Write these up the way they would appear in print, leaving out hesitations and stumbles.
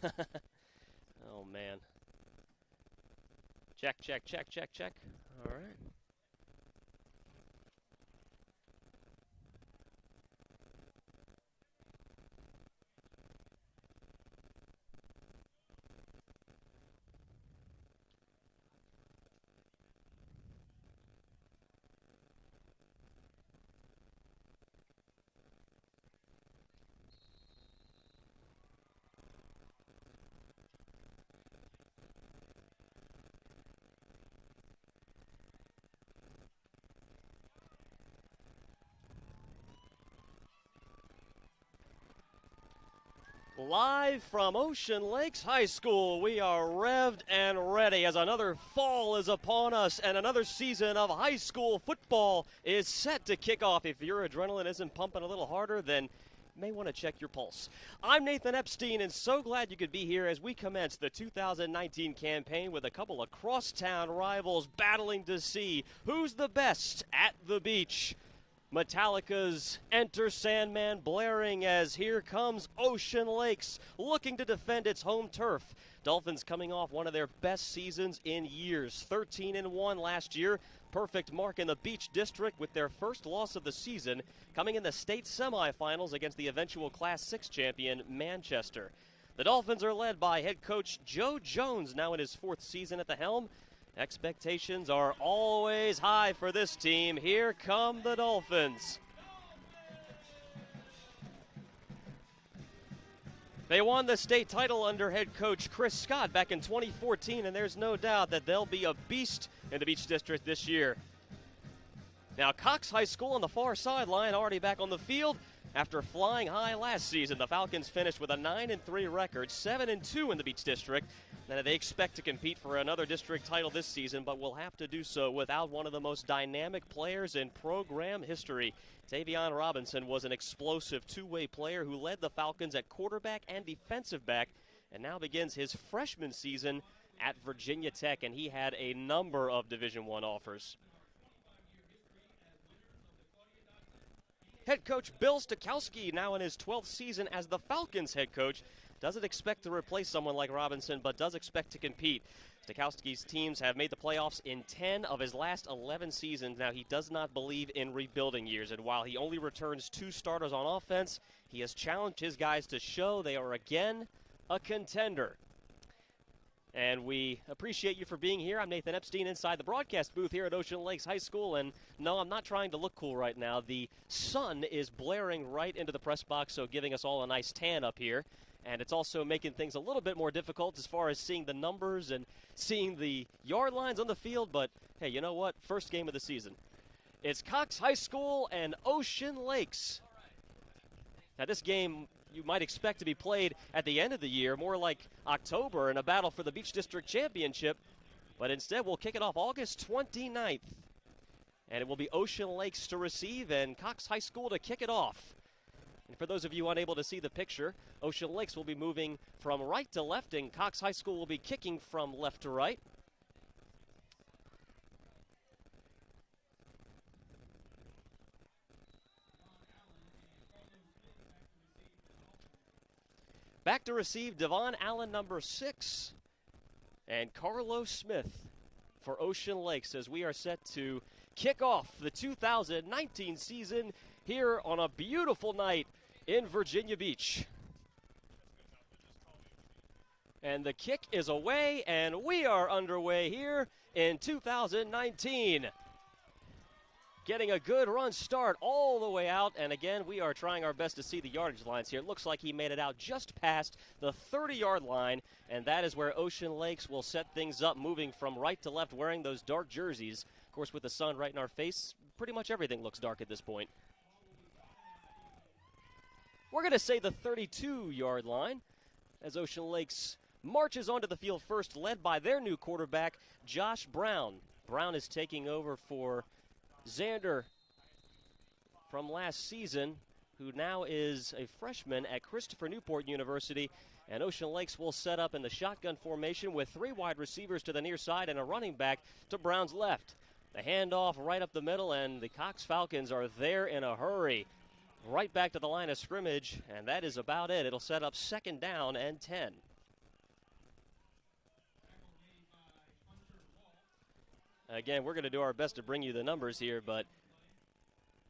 Oh, man. Check, check, check, check, check. All right. Live from Ocean Lakes High School, we are revved and ready as another fall is upon us and another season of high school football is set to kick off. If your adrenaline isn't pumping a little harder, then you may want to check your pulse. I'm Nathan Epstein, and so glad you could be here as we commence the 2019 campaign with a couple of crosstown rivals battling to see who's the best at the beach. Metallica's Enter Sandman blaring as here comes Ocean Lakes looking to defend its home turf. Dolphins coming off one of their best seasons in years, 13-1 last year. Perfect mark in the Beach District with their first loss of the season, coming in the state semifinals against the eventual Class 6 champion Manchester. The Dolphins are led by head coach Joe Jones, now in his fourth season at the helm. Expectations are always high for this team. Here come the Dolphins. They won the state title under head coach Chris Scott back in 2014, and there's no doubt that they'll be a beast in the Beach District this year. Now, Cox High School on the far sideline already back on the field. After flying high last season, the Falcons finished with a 9-3 record, 7-2 in the Beach District. Now, they expect to compete for another district title this season, but will have to do so without one of the most dynamic players in program history. Tavion Robinson was an explosive two-way player who led the Falcons at quarterback and defensive back, and now begins his freshman season at Virginia Tech, and he had a number of Division I offers. Head coach Bill Stakowski, now in his 12th season as the Falcons head coach, doesn't expect to replace someone like Robinson, but does expect to compete. Stakowski's teams have made the playoffs in 10 of his last 11 seasons. Now, he does not believe in rebuilding years, and while he only returns 2 starters on offense, he has challenged his guys to show they are again a contender. And we appreciate you for being here. I'm Nathan Epstein inside the broadcast booth here at Ocean Lakes High School. And no, I'm not trying to look cool right now. The sun is blaring right into the press box, so giving us all a nice tan up here. And it's also making things a little bit more difficult as far as seeing the numbers and seeing the yard lines on the field. But, hey, you know what? First game of the season. It's Cox High School and Ocean Lakes. Now, this game you might expect to be played at the end of the year, more like October in a battle for the Beach District Championship. But instead, we'll kick it off August 29th. And it will be Ocean Lakes to receive and Cox High School to kick it off. And for those of you unable to see the picture, Ocean Lakes will be moving from right to left, and Cox High School will be kicking from left to right. Back to receive Devon Allen, number 6, and Carlos Smith for Ocean Lakes as we are set to kick off the 2019 season here on a beautiful night in Virginia Beach. And the kick is away, and we are underway here in 2019. Getting a good run start all the way out, and again, we are trying our best to see the yardage lines here. It looks like he made it out just past the 30-yard line, and that is where Ocean Lakes will set things up, moving from right to left, wearing those dark jerseys. Of course, with the sun right in our face, pretty much everything looks dark at this point. We're going to say the 32-yard line as Ocean Lakes marches onto the field first, led by their new quarterback, Josh Brown. Brown is taking over for Xander from last season, who now is a freshman at Christopher Newport University. And Ocean Lakes will set up in the shotgun formation with 3 wide receivers to the near side and a running back to Brown's left. The handoff right up the middle, and the Cox Falcons are there in a hurry. Right back to the line of scrimmage, and that is about it. It'll set up 2nd down and 10. Again, we're going to do our best to bring you the numbers here, but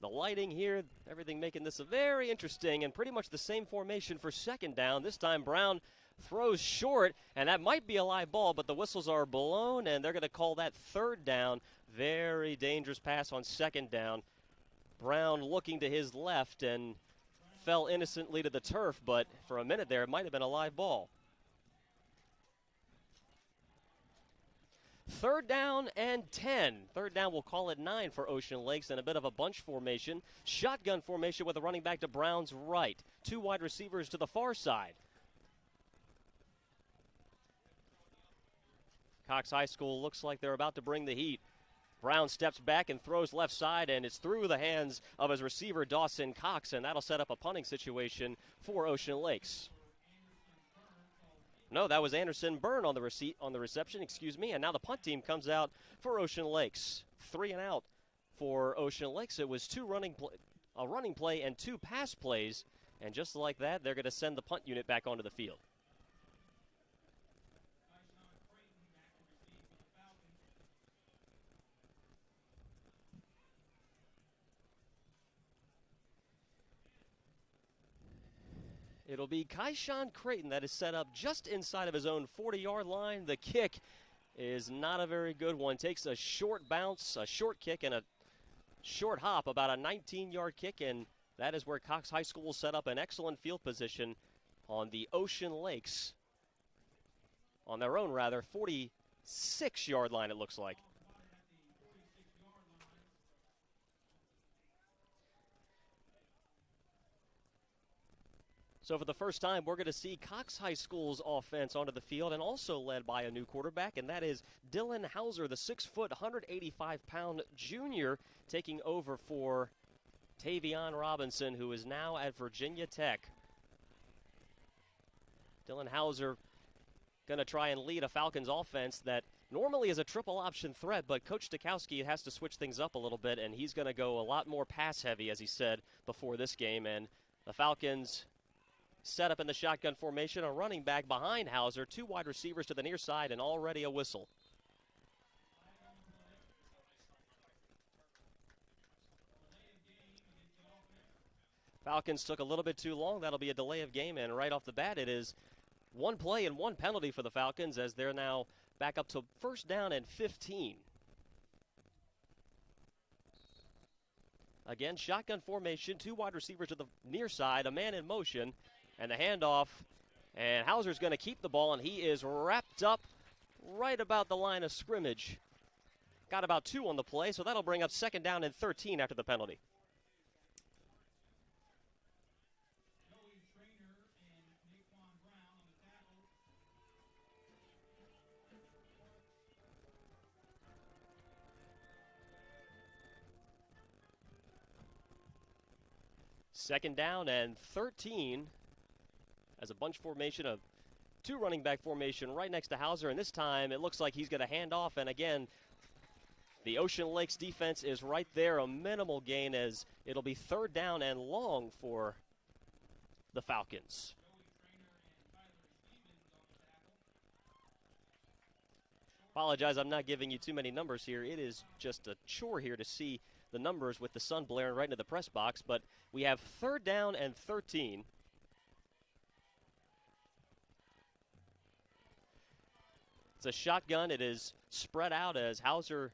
the lighting here, everything making this a very interesting and pretty much the same formation for second down. This time Brown throws short, and that might be a live ball, but the whistles are blown, and they're going to call that third down. Very dangerous pass on second down. Brown looking to his left and fell innocently to the turf, but for a minute there, it might have been a live ball. Third down and 10. Third down, we'll call it 9 for Ocean Lakes, and a bit of a bunch formation. Shotgun formation with a running back to Brown's right. 2 wide receivers to the far side. Cox High School looks like they're about to bring the heat. Brown steps back and throws left side, and it's through the hands of his receiver, Dawson Cox, and that'll set up a punting situation for Ocean Lakes. No, that was Anderson Byrne on the reception, and now the punt team comes out for Ocean Lakes. 3 and out for Ocean Lakes. It was a running play and 2 pass plays, and just like that, they're going to send the punt unit back onto the field. It'll be Kaishan Creighton that is set up just inside of his own 40-yard line. The kick is not a very good one. Takes a short bounce, a short kick, and a short hop, about a 19-yard kick, and that is where Cox High School will set up an excellent field position on the Ocean Lakes, on their own, 46-yard line, it looks like. So for the first time, we're going to see Cox High School's offense onto the field, and also led by a new quarterback, and that is Dylan Hauser, the 6-foot, 185-pound junior, taking over for Tavion Robinson, who is now at Virginia Tech. Dylan Hauser going to try and lead a Falcons offense that normally is a triple option threat, but Coach Stakowski has to switch things up a little bit, and he's going to go a lot more pass heavy, as he said before this game, and the Falcons set up in the shotgun formation, a running back behind Hauser, 2 wide receivers to the near side, and already a whistle. Falcons took a little bit too long. That'll be a delay of game, and right off the bat, it is 1 play and 1 penalty for the Falcons, as they're now back up to first down and 15. Again, shotgun formation, 2 wide receivers to the near side, a man in motion, and the handoff, and Hauser's going to keep the ball, and he is wrapped up right about the line of scrimmage. Got about 2 on the play, so that'll bring up second down and 13 after the penalty. Second down and 13 as a bunch formation of 2 running back formation right next to Hauser, and this time it looks like he's going to hand off, and again, the Ocean Lakes defense is right there, a minimal gain, as it'll be third down and long for the Falcons. Apologize, I'm not giving you too many numbers here. It is just a chore here to see the numbers with the sun blaring right into the press box, but we have third down and 13. It's a shotgun. It is spread out as Hauser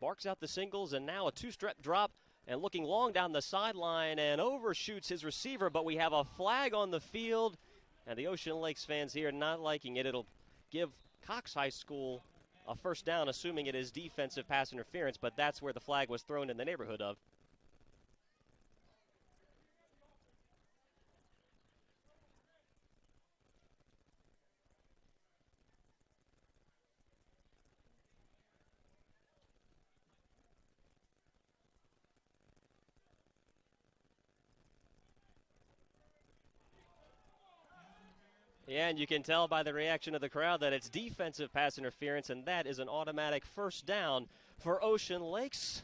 barks out the singles, and now a 2-step drop and looking long down the sideline and overshoots his receiver, but we have a flag on the field, and the Ocean Lakes fans here not liking it. It'll give Cox High School a first down, assuming it is defensive pass interference, but that's where the flag was thrown in the neighborhood of. Yeah, and you can tell by the reaction of the crowd that it's defensive pass interference, and that is an automatic first down for Ocean Lakes.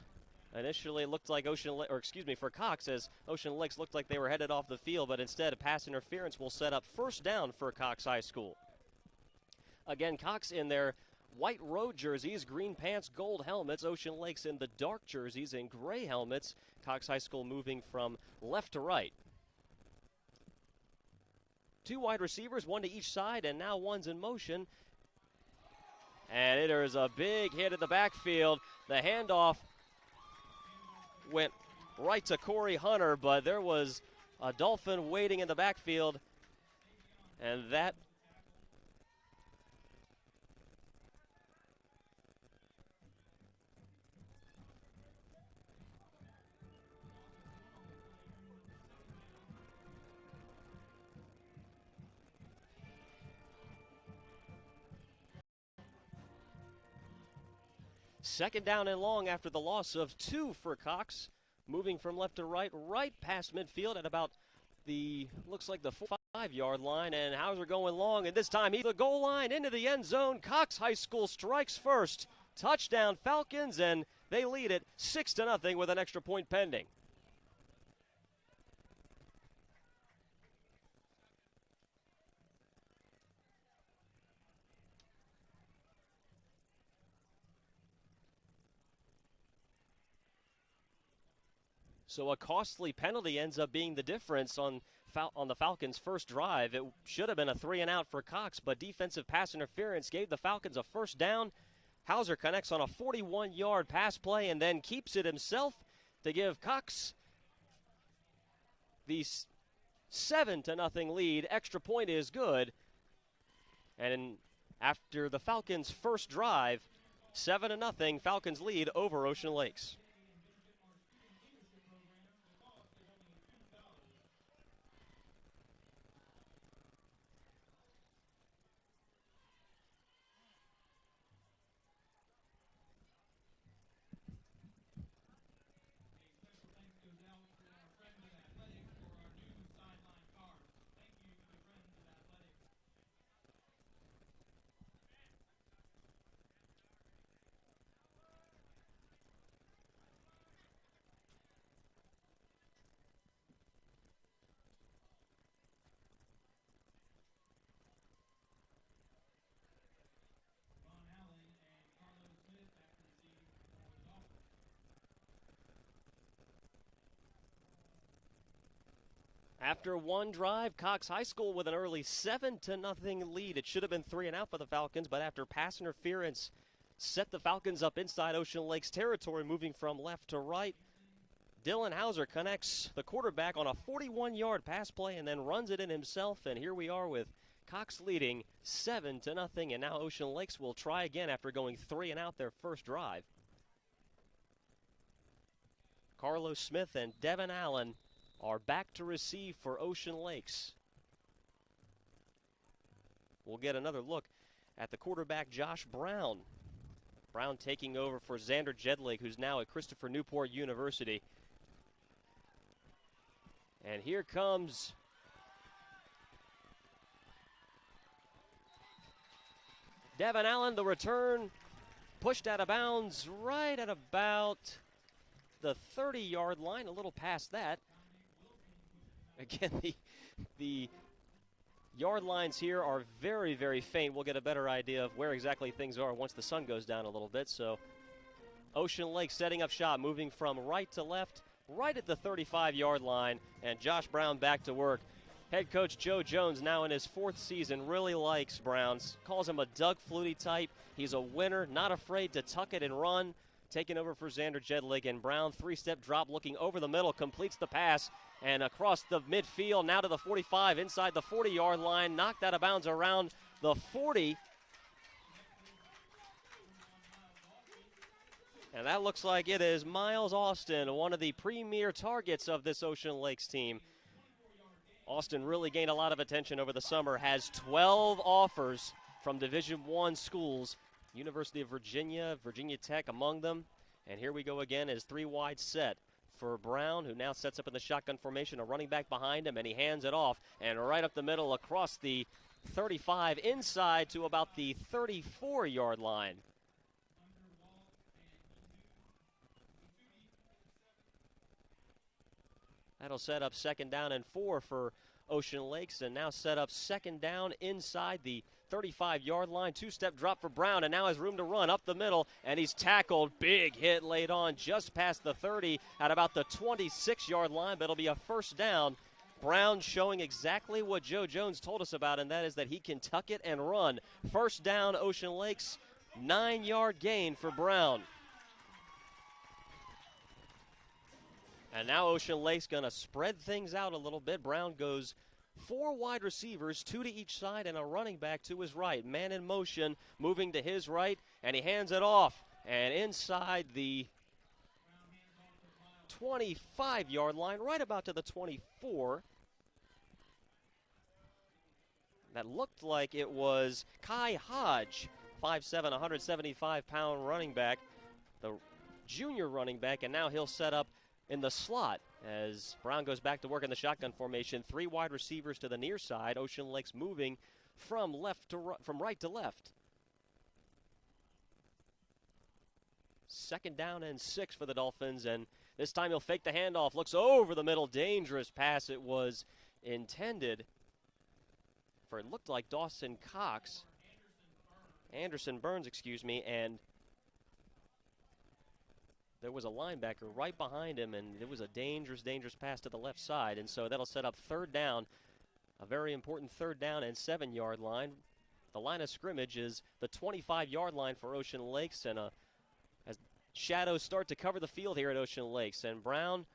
Initially, it looked like for Cox, as Ocean Lakes looked like they were headed off the field, but instead, a pass interference will set up first down for Cox High School. Again, Cox in their white road jerseys, green pants, gold helmets. Ocean Lakes in the dark jerseys and gray helmets. Cox High School moving from left to right. Two wide receivers, one to each side, and now one's in motion. And it is a big hit at the backfield. The handoff went right to Corey Hunter, but there was a Dolphin waiting in the backfield. And that second down and long after the loss of 2 for Cox. Moving from left to right, right past midfield at about looks like the 5-yard line. And Hauser going long, and this time the goal line into the end zone. Cox High School strikes first. Touchdown Falcons, and they lead it 6-0 with an extra point pending. So a costly penalty ends up being the difference on the Falcons' first drive. It should have been a 3-and-out for Cox, but defensive pass interference gave the Falcons a first down. Hauser connects on a 41-yard pass play and then keeps it himself to give Cox the 7-0 lead. Extra point is good. And after the Falcons' first drive, 7-0, Falcons lead over Ocean Lakes. After one drive, Cox High School with an early 7-0 lead. It should have been 3-and-out for the Falcons, but after pass interference set the Falcons up inside Ocean Lakes territory, moving from left to right. Dylan Hauser connects the quarterback on a 41-yard pass play and then runs it in himself, and here we are with Cox leading 7-0, and now Ocean Lakes will try again after going 3-and-out their first drive. Carlos Smith and Devin Allen are back to receive for Ocean Lakes. We'll get another look at the quarterback, Josh Brown. Brown taking over for Xander Jedlik, who's now at Christopher Newport University. And here comes Devin Allen. The return pushed out of bounds right at about the 30-yard line, a little past that. Again, the yard lines here are very, very faint. We'll get a better idea of where exactly things are once the sun goes down a little bit. So Ocean Lake setting up shop, moving from right to left, right at the 35-yard line, and Josh Brown back to work. Head coach Joe Jones, now in his 4th season, really likes Browns. Calls him a Doug Flutie type. He's a winner, not afraid to tuck it and run. Taking over for Xander Jedlik, and Brown, 3-step drop, looking over the middle, completes the pass, and across the midfield, now to the 45, inside the 40-yard line, knocked out of bounds around the 40. And that looks like it is Miles Austin, one of the premier targets of this Ocean Lakes team. Austin really gained a lot of attention over the summer, has 12 offers from Division I schools, University of Virginia, Virginia Tech among them. And here we go again as 3 wide set for Brown, who now sets up in the shotgun formation, a running back behind him, and he hands it off. And right up the middle across the 35 inside to about the 34-yard line. That'll set up 2nd down and 4 for Ocean Lakes, and now set up second down inside the 35-yard line. Two-step drop for Brown, and now has room to run up the middle, and he's tackled. Big hit laid on just past the 30 at about the 26-yard line, but it'll be a first down. Brown showing exactly what Joe Jones told us about, and that is that he can tuck it and run. First down, Ocean Lakes, 9-yard gain for Brown. And now Ocean Lake's going to spread things out a little bit. Brown goes 4 wide receivers, 2 to each side, and a running back to his right. Man in motion, moving to his right, and he hands it off. And inside the 25-yard line, right about to the 24. That looked like it was Kai Hodge, 5'7", 175-pound running back, the junior running back, and now he'll set up in the slot as Brown goes back to work in the shotgun formation. 3 wide receivers to the near side. Ocean Lakes moving from right to left. Second down and 6 for the Dolphins, and this time he'll fake the handoff. Looks over the middle. Dangerous pass. It was intended for, it looked like Anderson Burns, and there was a linebacker right behind him, and it was a dangerous pass to the left side. And so that'll set up third down, a very important third down and 7-yard line. The line of scrimmage is the 25-yard line for Ocean Lakes, and as shadows start to cover the field here at Ocean Lakes. And Brown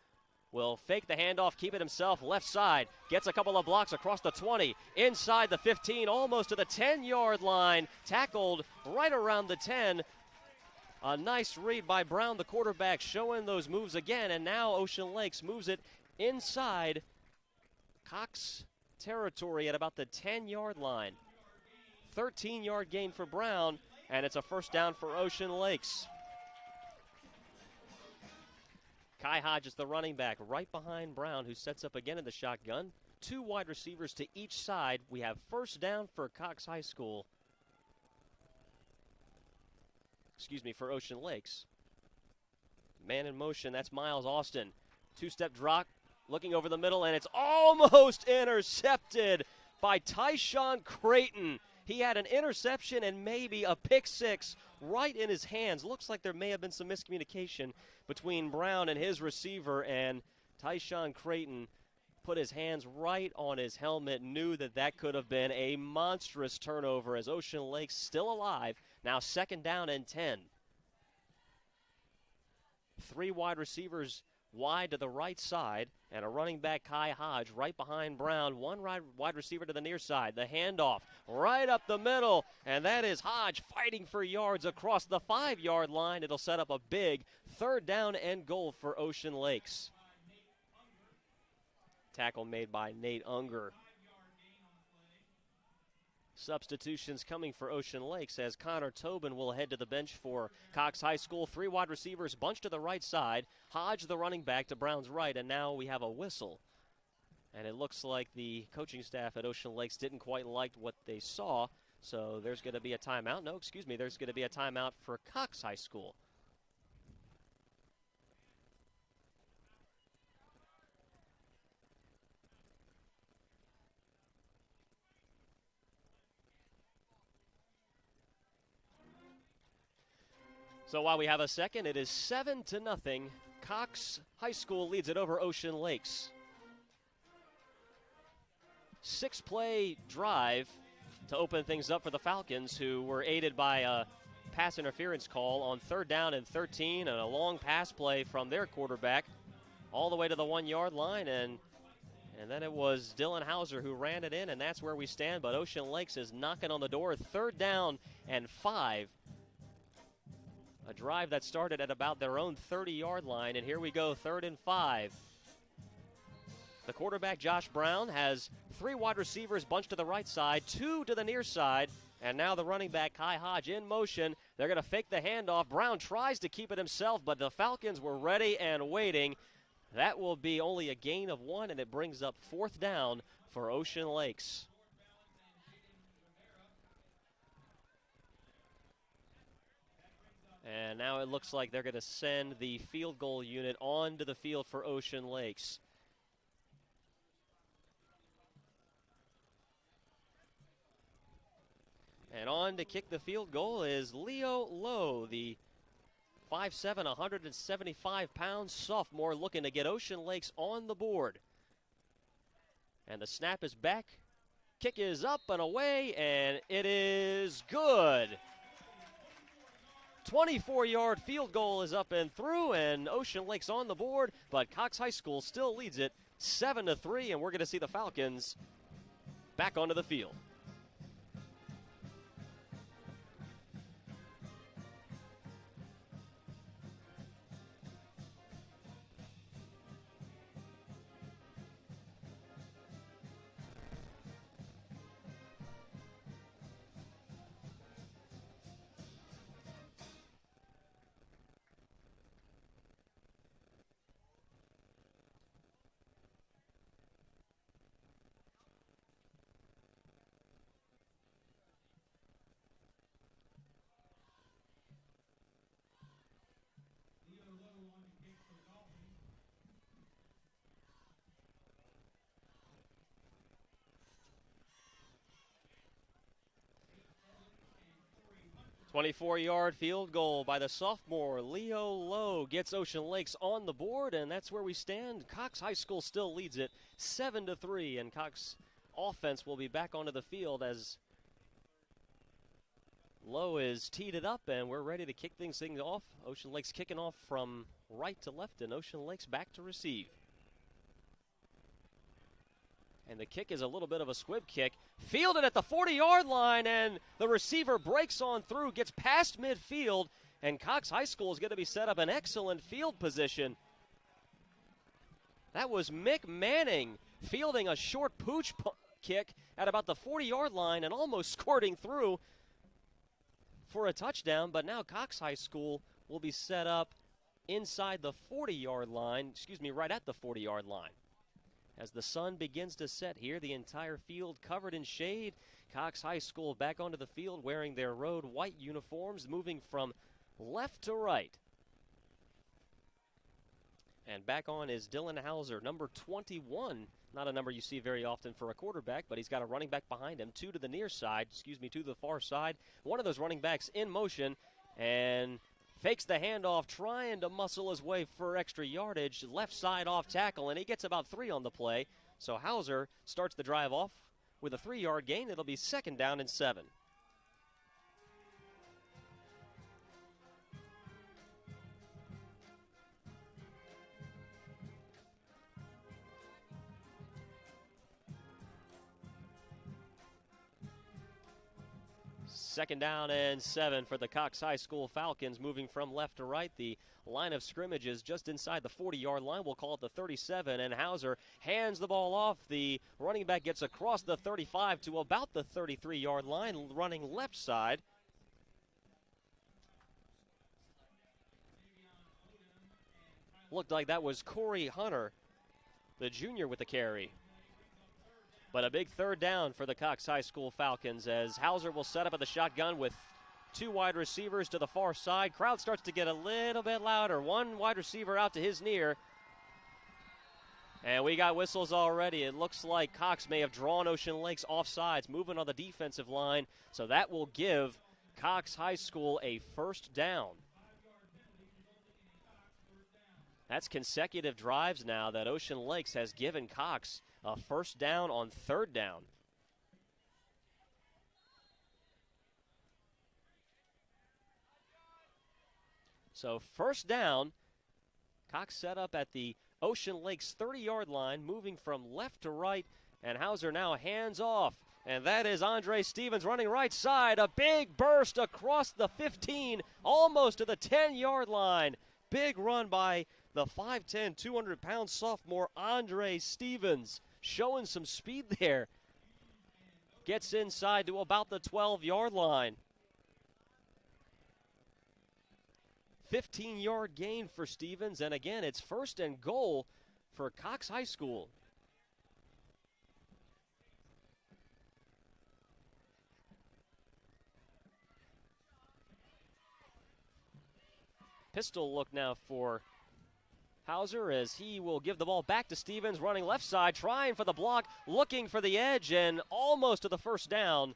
will fake the handoff, keep it himself, left side, gets a couple of blocks across the 20, inside the 15, almost to the 10-yard line, tackled right around the 10. A nice read by Brown, the quarterback, showing those moves again, and now Ocean Lakes moves it inside Cox territory at about the 10-yard line. 13-yard gain for Brown, and it's a first down for Ocean Lakes. Kai Hodge is the running back right behind Brown, who sets up again in the shotgun. 2 wide receivers to each side. We have first down for Cox High School. For Ocean Lakes. Man in motion, that's Miles Austin. 2-step drop, looking over the middle, and it's almost intercepted by Tyshawn Creighton. He had an interception and maybe a pick six right in his hands. Looks like there may have been some miscommunication between Brown and his receiver, and Tyshawn Creighton put his hands right on his helmet, knew that could have been a monstrous turnover as Ocean Lakes still alive. Now second down and 10. 3 wide receivers wide to the right side, and a running back, Kai Hodge, right behind Brown. 1 wide receiver to the near side. The handoff right up the middle, and that is Hodge fighting for yards across the 5-yard line. It'll set up a big third down and goal for Ocean Lakes. Tackle made by Nate Unger. Substitutions coming for Ocean Lakes as Connor Tobin will head to the bench for Cox High School. 3 wide receivers bunched to the right side. Hodge, the running back, to Brown's right, and now we have a whistle. And it looks like the coaching staff at Ocean Lakes didn't quite like what they saw, so there's going to be a timeout. There's going to be a timeout for Cox High School. So while we have a second, it is 7-0. Cox High School leads it over Ocean Lakes. 6-play drive to open things up for the Falcons, who were aided by a pass interference call on third down and 13, and a long pass play from their quarterback all the way to the 1-yard line, and then it was Dylan Hauser who ran it in, and that's where we stand. But Ocean Lakes is knocking on the door. Third down and 5. A drive that started at about their own 30-yard line, and here we go, 3rd and 5. The quarterback, Josh Brown, has 3 wide receivers bunched to the right side, 2 to the near side, and now the running back, Kai Hodge, in motion. They're going to fake the handoff. Brown tries to keep it himself, but the Falcons were ready and waiting. That will be only a gain of 1, and it brings up 4th down for Ocean Lakes. And now it looks like they're going to send the field goal unit onto the field for Ocean Lakes. And on to kick the field goal is Leo Lowe, the 5'7", 175-pound sophomore looking to get Ocean Lakes on the board. And the snap is back. Kick is up and away, and it is good. 24-yard field goal is up and through, and Ocean Lakes on the board, but Cox High School still leads it 7-3, and we're going to see the Falcons back onto the field. 24-yard field goal by the sophomore Leo Lowe gets Ocean Lakes on the board, and that's where we stand. Cox High School still leads it 7-3, and Cox offense will be back onto the field as Lowe is teed it up, and we're ready to kick things off. Ocean Lakes kicking off from right to left, and Ocean Lakes back to receive. And the kick is a little bit of a squib kick. Fielded at the 40-yard line, and the receiver breaks on through, gets past midfield, and Cox High School is going to be set up an excellent field position. That was Mick Manning fielding a short pooch kick at about the 40-yard line and almost squirting through for a touchdown, but now Cox High School will be set up inside the 40-yard line, right at the 40-yard line. As the sun begins to set here, the entire field covered in shade. Cox High School back onto the field wearing their road white uniforms, moving from left to right. And back on is Dylan Hauser, number 21. Not a number you see very often for a quarterback, but he's got a running back behind him, to the far side. One of those running backs in motion, and fakes the handoff, trying to muscle his way for extra yardage. Left side off tackle, and he gets about 3 on the play. So Hauser starts the drive off with a 3-yard gain. It'll be 2nd down and 7. Second down and 7 for the Cox High School Falcons, moving from left to right. The line of scrimmage is just inside the 40-yard line. We'll call it the 37, and Hauser hands the ball off. The running back gets across the 35 to about the 33-yard line, running left side. Looked like that was Corey Hunter, the junior, with the carry. But a big 3rd down for the Cox High School Falcons as Hauser will set up at the shotgun with 2 wide receivers to the far side. Crowd starts to get a little bit louder. 1 wide receiver out to his near. And we got whistles already. It looks like Cox may have drawn Ocean Lakes offsides, moving on the defensive line. So that will give Cox High School a 1st down. That's consecutive drives now that Ocean Lakes has given Cox a 1st down on 3rd down. So 1st down, Cox set up at the Ocean Lakes 30-yard line, moving from left to right, and Hauser now hands off. And that is Andre Stevens running right side. A big burst across the 15, almost to the 10-yard line. Big run by the 5'10", 200-pound sophomore Andre Stevens, showing some speed there. Gets inside to about the 12-yard line. 15-yard gain for Stevens, and again, it's 1st and goal for Cox High School. Pistol look now for Hauser as he will give the ball back to Stevens, running left side, trying for the block, looking for the edge, and almost to the 1st down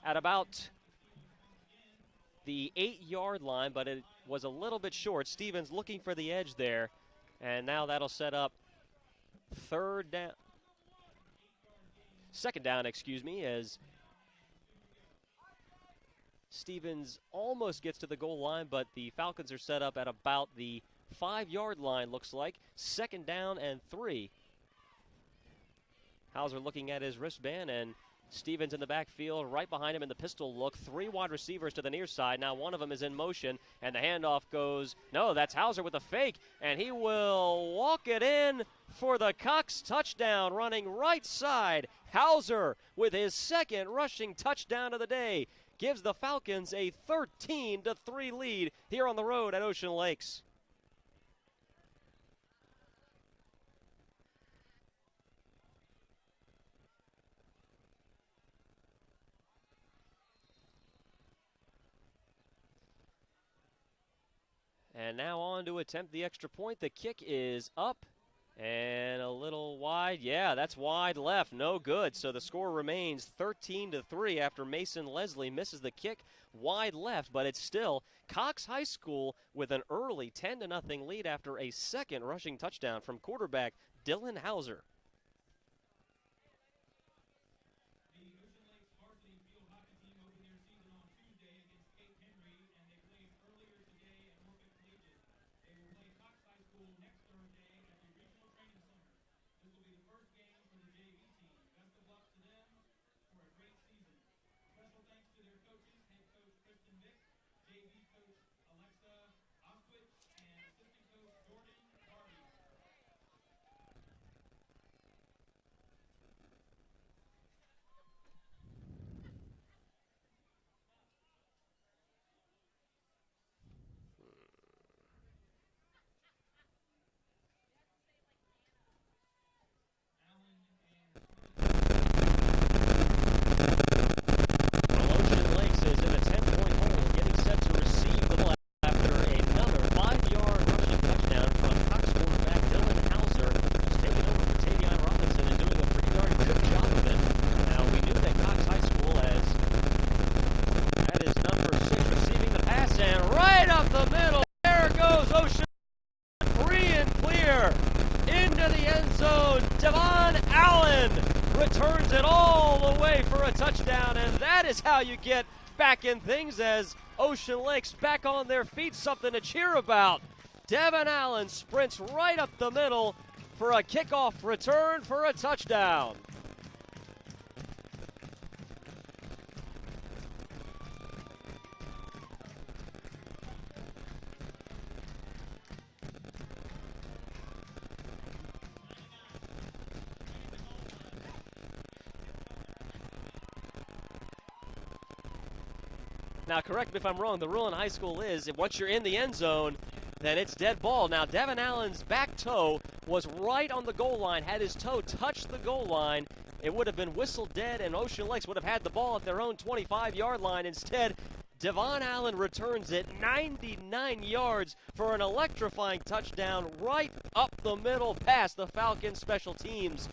at about the 8-yard line, but it was a little bit short. Stevens looking for the edge there, and now that'll set up second down, as Stevens almost gets to the goal line, but the Falcons are set up at about the 5-yard line, looks like. Second down and 3. Hauser looking at his wristband, and Stevens in the backfield, right behind him in the pistol look. 3 wide receivers to the near side. Now one of them is in motion, and the handoff goes, no, that's Hauser with a fake, and he will walk it in for the Cox touchdown, running right side. Hauser with his second rushing touchdown of the day gives the Falcons a 13-3 lead here on the road at Ocean Lakes. And now on to attempt the extra point. The kick is up and a little wide. Yeah, that's wide left. No good. So the score remains 13-3 after Mason Leslie misses the kick wide left, but it's still Cox High School with an early 10-0 lead after a second rushing touchdown from quarterback Dylan Hauser. Returns it all the way for a touchdown, and that is how you get back in things as Ocean Lakes back on their feet, something to cheer about. Devin Allen sprints right up the middle for a kickoff return for a touchdown. Now, correct me if I'm wrong, the rule in high school is if once you're in the end zone, then it's dead ball. Now, Devin Allen's back toe was right on the goal line. Had his toe touched the goal line, it would have been whistled dead, and Ocean Lakes would have had the ball at their own 25-yard line. Instead, Devon Allen returns it 99 yards for an electrifying touchdown right up the middle past the Falcons special teams.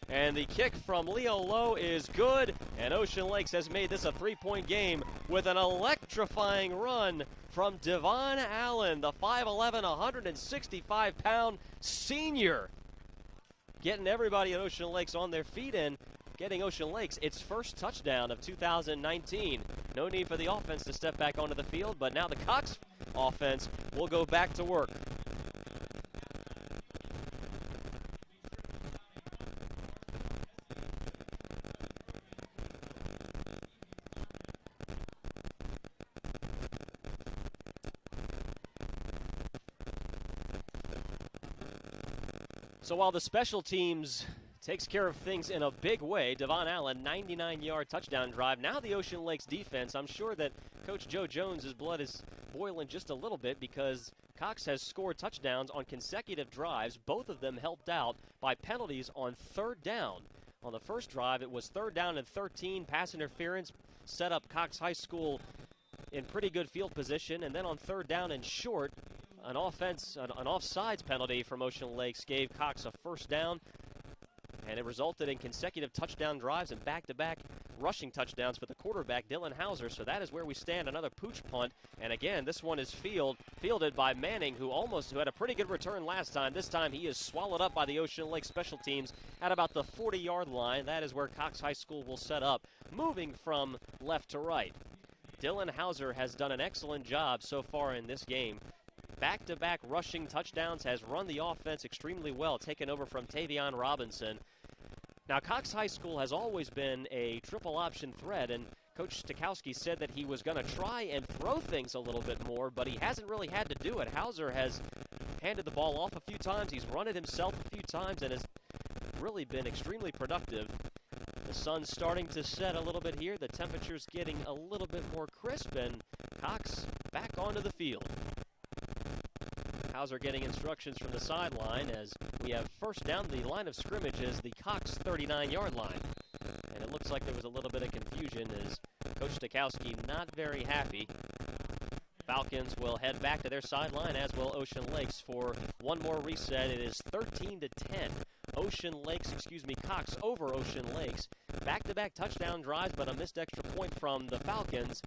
And the kick from Leo Lowe is good, and Ocean Lakes has made this a 3-point game with an electrifying run from Devon Allen, the 5'11", 165-pound senior. Getting everybody at Ocean Lakes on their feet and getting Ocean Lakes its first touchdown of 2019. No need for the offense to step back onto the field, but now the Cox offense will go back to work. So while the special teams takes care of things in a big way, Devon Allen, 99-yard touchdown drive. Now the Ocean Lakes defense, I'm sure that Coach Joe Jones' blood is boiling just a little bit because Cox has scored touchdowns on consecutive drives, both of them helped out by penalties on third down. On the first drive, it was 3rd down and 13. Pass interference set up Cox High School in pretty good field position, and then on 3rd down and short, an offsides penalty from Ocean Lakes gave Cox a 1st down, and it resulted in consecutive touchdown drives and back-to-back rushing touchdowns for the quarterback, Dylan Hauser. So that is where we stand. Another pooch punt. And again, this one is fielded by Manning, who had a pretty good return last time. This time he is swallowed up by the Ocean Lake special teams at about the 40-yard line. That is where Cox High School will set up, moving from left to right. Dylan Hauser has done an excellent job so far in this game. Back-to-back rushing touchdowns, has run the offense extremely well, taken over from Tavion Robinson. Now, Cox High School has always been a triple option threat, and Coach Stakowski said that he was going to try and throw things a little bit more, but he hasn't really had to do it. Hauser has handed the ball off a few times. He's run it himself a few times and has really been extremely productive. The sun's starting to set a little bit here. The temperature's getting a little bit more crisp, and Cox back onto the field. Hauser getting instructions from the sideline as we have first down. The line of scrimmage is the Cox 39-yard line. And it looks like there was a little bit of confusion as Coach Stakowski not very happy. Falcons will head back to their sideline, as will Ocean Lakes, for one more reset. It is 13-10. Cox over Ocean Lakes. Back-to-back touchdown drives, but a missed extra point from the Falcons.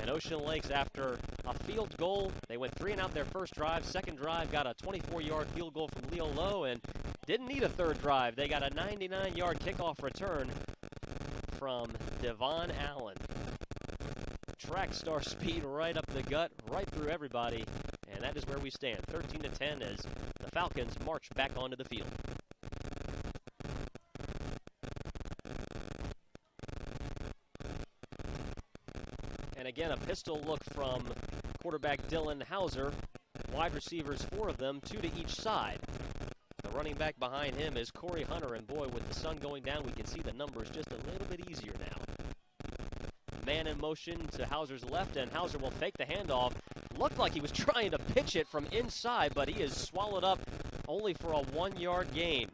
And Ocean Lakes, after a field goal, they went 3-and-out their first drive. Second drive got a 24-yard field goal from Leo Lowe and didn't need a third drive. They got a 99-yard kickoff return from Devon Allen. Track star speed right up the gut, right through everybody. And that is where we stand, 13-10, as the Falcons march back onto the field. And again, a pistol look from quarterback Dylan Hauser. Wide receivers, 4 of them, 2 to each side. The running back behind him is Corey Hunter, and boy, with the sun going down, we can see the numbers just a little bit easier now. Man in motion to Hauser's left, and Hauser will fake the handoff. Looked like he was trying to pitch it from inside, but he is swallowed up only for a 1-yard gain.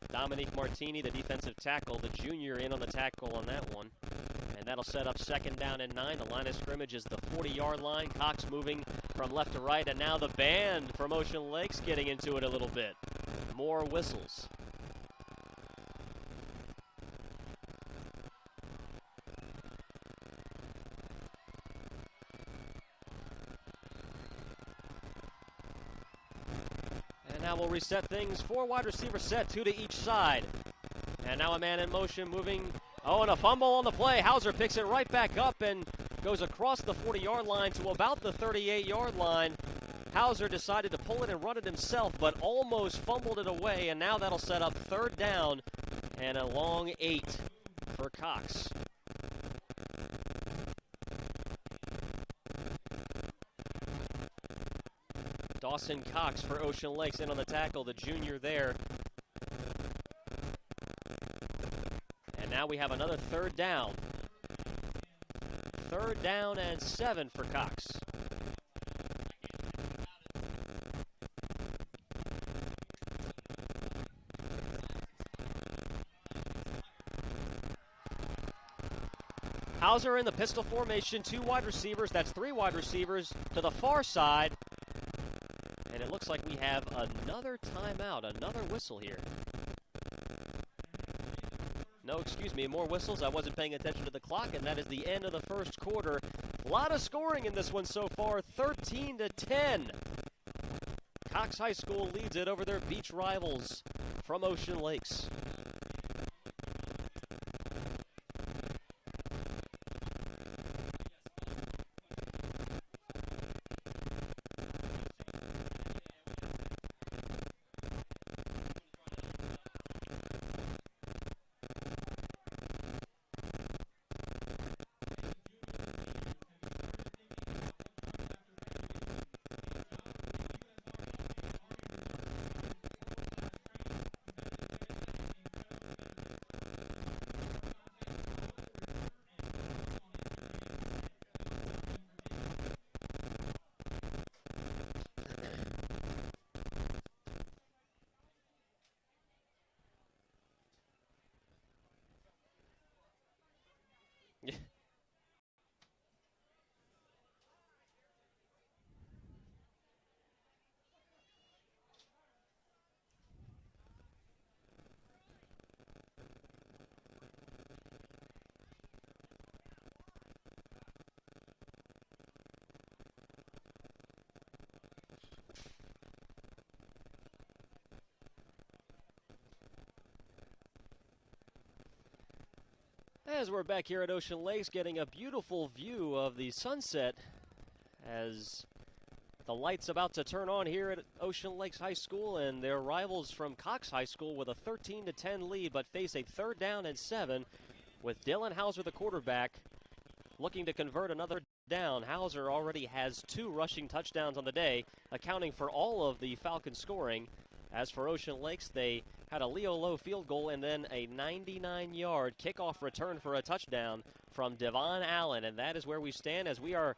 Dominique Martini, the defensive tackle, the junior, in on the tackle on that one. And that'll set up 2nd down and 9. The line of scrimmage is the 40-yard line. Cox moving from left to right, and now the band from Ocean Lakes getting into it a little bit. More whistles. Now we'll reset things. 4 wide receivers set, 2 to each side. And now a man in motion moving. Oh, and a fumble on the play. Hauser picks it right back up and goes across the 40-yard line to about the 38-yard line. Hauser decided to pull it and run it himself, but almost fumbled it away. And now that'll set up 3rd down and a long 8 for Cox. Dawson Cox for Ocean Lakes in on the tackle, the junior there. And now we have another 3rd down. 3rd down and 7 for Cox. Hauser in the pistol formation, 2 wide receivers. That's 3 wide receivers to the far side. And it looks like we have another timeout, another whistle here. No, excuse me, more whistles. I wasn't paying attention to the clock, and that is the end of the first quarter. A lot of scoring in this one so far, 13-10. Cox High School leads it over their beach rivals from Ocean Lakes. As we're back here at Ocean Lakes getting a beautiful view of the sunset as the light's about to turn on here at Ocean Lakes High School, and their rivals from Cox High School with a 13-10 lead but face a 3rd down and 7 with Dylan Hauser, the quarterback, looking to convert another down. Hauser already has 2 rushing touchdowns on the day, accounting for all of the Falcons scoring. As for Ocean Lakes, they had a Leo Lowe field goal and then a 99-yard kickoff return for a touchdown from Devon Allen. And that is where we stand as we are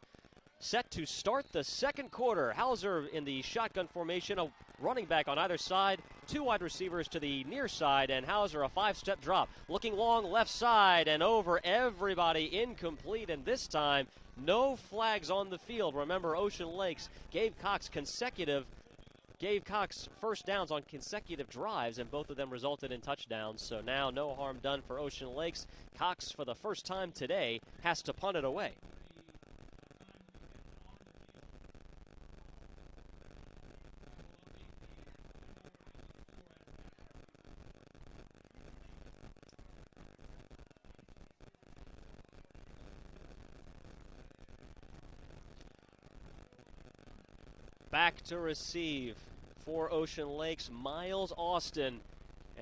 set to start the second quarter. Hauser in the shotgun formation, a running back on either side, 2 wide receivers to the near side, and Hauser a 5-step drop. Looking long left side and over everybody, incomplete, and this time no flags on the field. Remember, Ocean Lakes gave Cox first downs on consecutive drives, and both of them resulted in touchdowns. So now no harm done for Ocean Lakes. Cox, for the first time today, has to punt it away. Back to receive for Ocean Lakes, Miles Austin,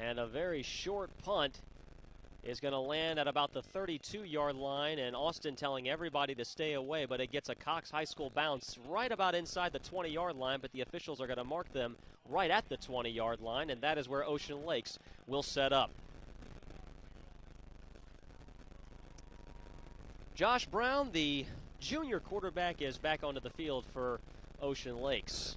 and a very short punt is going to land at about the 32-yard line, and Austin telling everybody to stay away, but it gets a Cox High School bounce right about inside the 20-yard line, but the officials are going to mark them right at the 20-yard line, and that is where Ocean Lakes will set up. Josh Brown, the junior quarterback, is back onto the field for Ocean Lakes.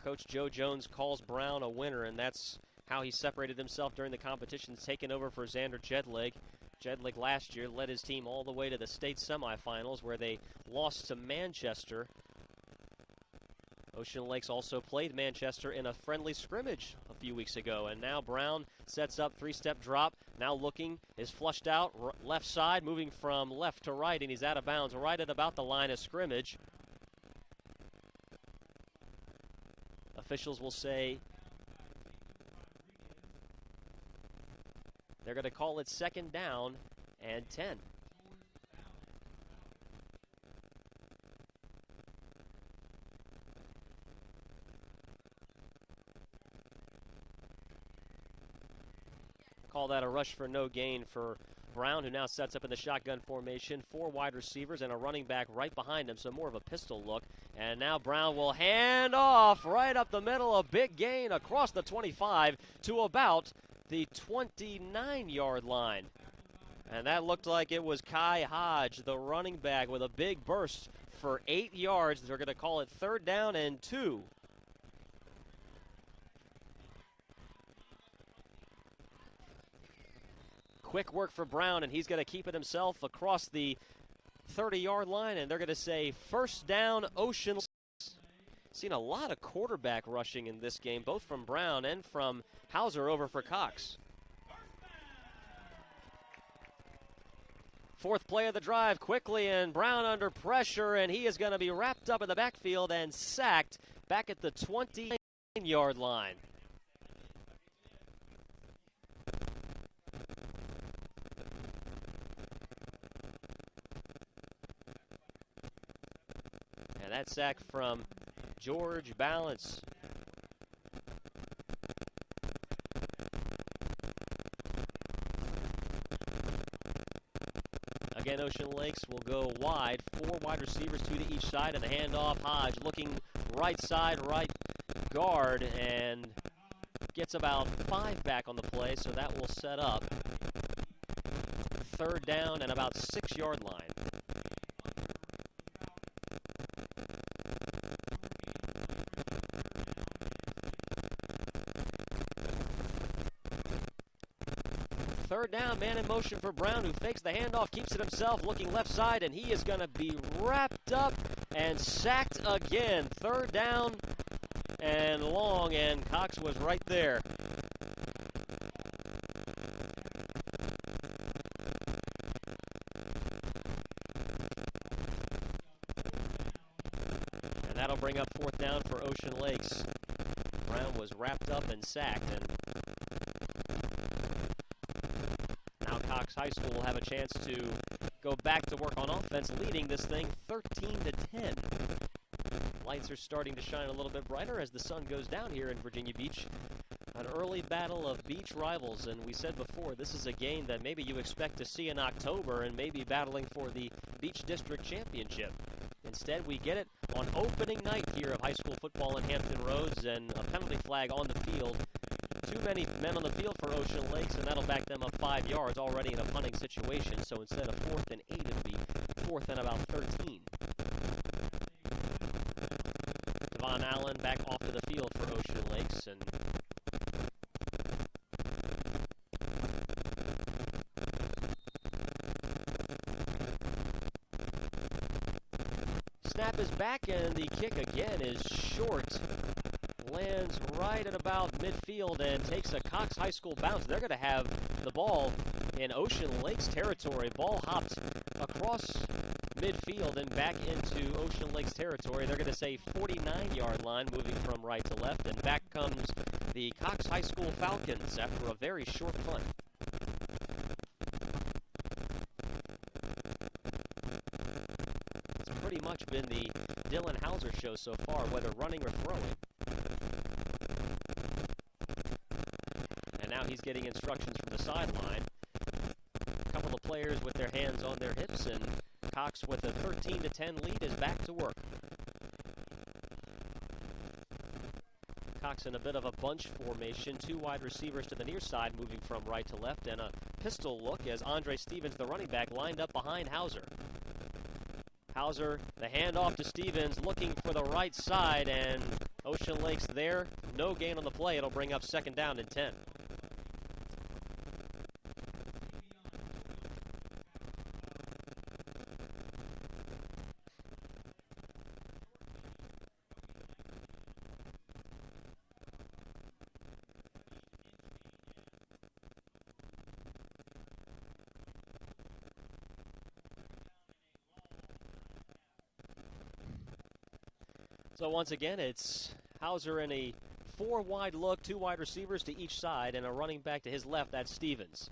Coach Joe Jones calls Brown a winner, and that's how he separated himself during the competition, taking over for Xander Jedlig. Jedlig last year led his team all the way to the state semifinals where they lost to Manchester. Ocean Lakes also played Manchester in a friendly scrimmage a few weeks ago, and now Brown sets up 3-step drop. Now looking, is flushed out, left side, moving from left to right, and he's out of bounds right at about the line of scrimmage. Officials will say they're going to call it 2nd down and 10. Call that a rush for no gain for Brown, who now sets up in the shotgun formation. 4 wide receivers and a running back right behind him, so more of a pistol look. And now Brown will hand off right up the middle, a big gain across the 25 to about the 29-yard line. And that looked like it was Kai Hodge, the running back, with a big burst for 8 yards. They're going to call it 3rd down and 2. Quick work for Brown, and he's going to keep it himself across the 30-yard line, and they're going to say 1st down, Ocean Lakes. Seen a lot of quarterback rushing in this game, both from Brown and from Hauser over for Cox. 4th play of the drive, quickly, and Brown under pressure, and he is going to be wrapped up in the backfield and sacked back at the 29-yard line. And that sack from George Balance. Again, Ocean Lakes will go wide. 4 wide receivers, 2 to each side, and the handoff. Hodge looking right side, right guard, and gets about 5 back on the play, so that will set up 3rd down and about 6-yard line. Third down, man in motion for Brown, who fakes the handoff, keeps it himself, looking left side, and he is going to be wrapped up and sacked again. 3rd down and long, and Cox was right there. And that'll bring up 4th down for Ocean Lakes. Brown was wrapped up and sacked, and Cox High School will have a chance to go back to work on offense, leading this thing 13-10. Lights are starting to shine a little bit brighter as the sun goes down here in Virginia Beach. An early battle of beach rivals, and we said before, this is a game that maybe you expect to see in October and maybe battling for the Beach District Championship. Instead, we get it on opening night here of high school football in Hampton Roads, and a penalty flag on the field. Too many men on the field for Ocean Lakes, and that'll back them up 5 yards already in a punting situation. So instead of 4th and 8, it'll be 4th and about 13. Devon Allen back off to the field for Ocean Lakes, and snap is back, and the kick again is short. Lands right at about midfield and takes a Cox High School bounce. They're going to have the ball in Ocean Lakes territory. Ball hopped across midfield and back into Ocean Lakes territory. They're going to say 49-yard line, moving from right to left, and back comes the Cox High School Falcons after a very short punt. It's pretty much been the Dylan Hauser show so far, whether running or throwing. And now he's getting instructions from the sideline. A couple of players with their hands on their hips, and Cox with a 13-10 lead is back to work. Cox in a bit of a bunch formation, 2 wide receivers to the near side, moving from right to left, and a pistol look as Andre Stevens, the running back, lined up behind Hauser. Hauser, the handoff to Stevens, looking for the right side, and Ocean Lakes there. No gain on the play. It'll bring up 2nd down and 10. So once again, it's Hauser in a 4-wide look, 2 wide receivers to each side, and a running back to his left. That's Stevens.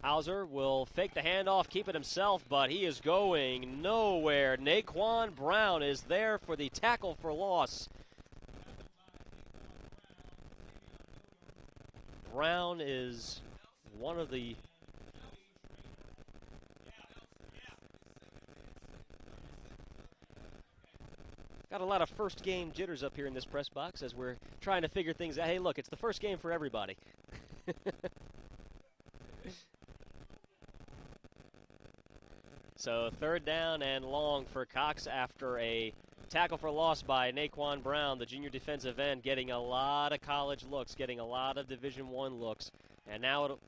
Hauser will fake the handoff, keep it himself, but he is going nowhere. Naquan Brown is there for the tackle for loss. Brown is one of the got a lot of first game jitters up here in this press box as we're trying to figure things out. Hey, look, it's the first game for everybody. So 3rd down and long for Cox after a tackle for loss by Naquan Brown, the junior defensive end, getting a lot of college looks, getting a lot of Division I looks. And now it'll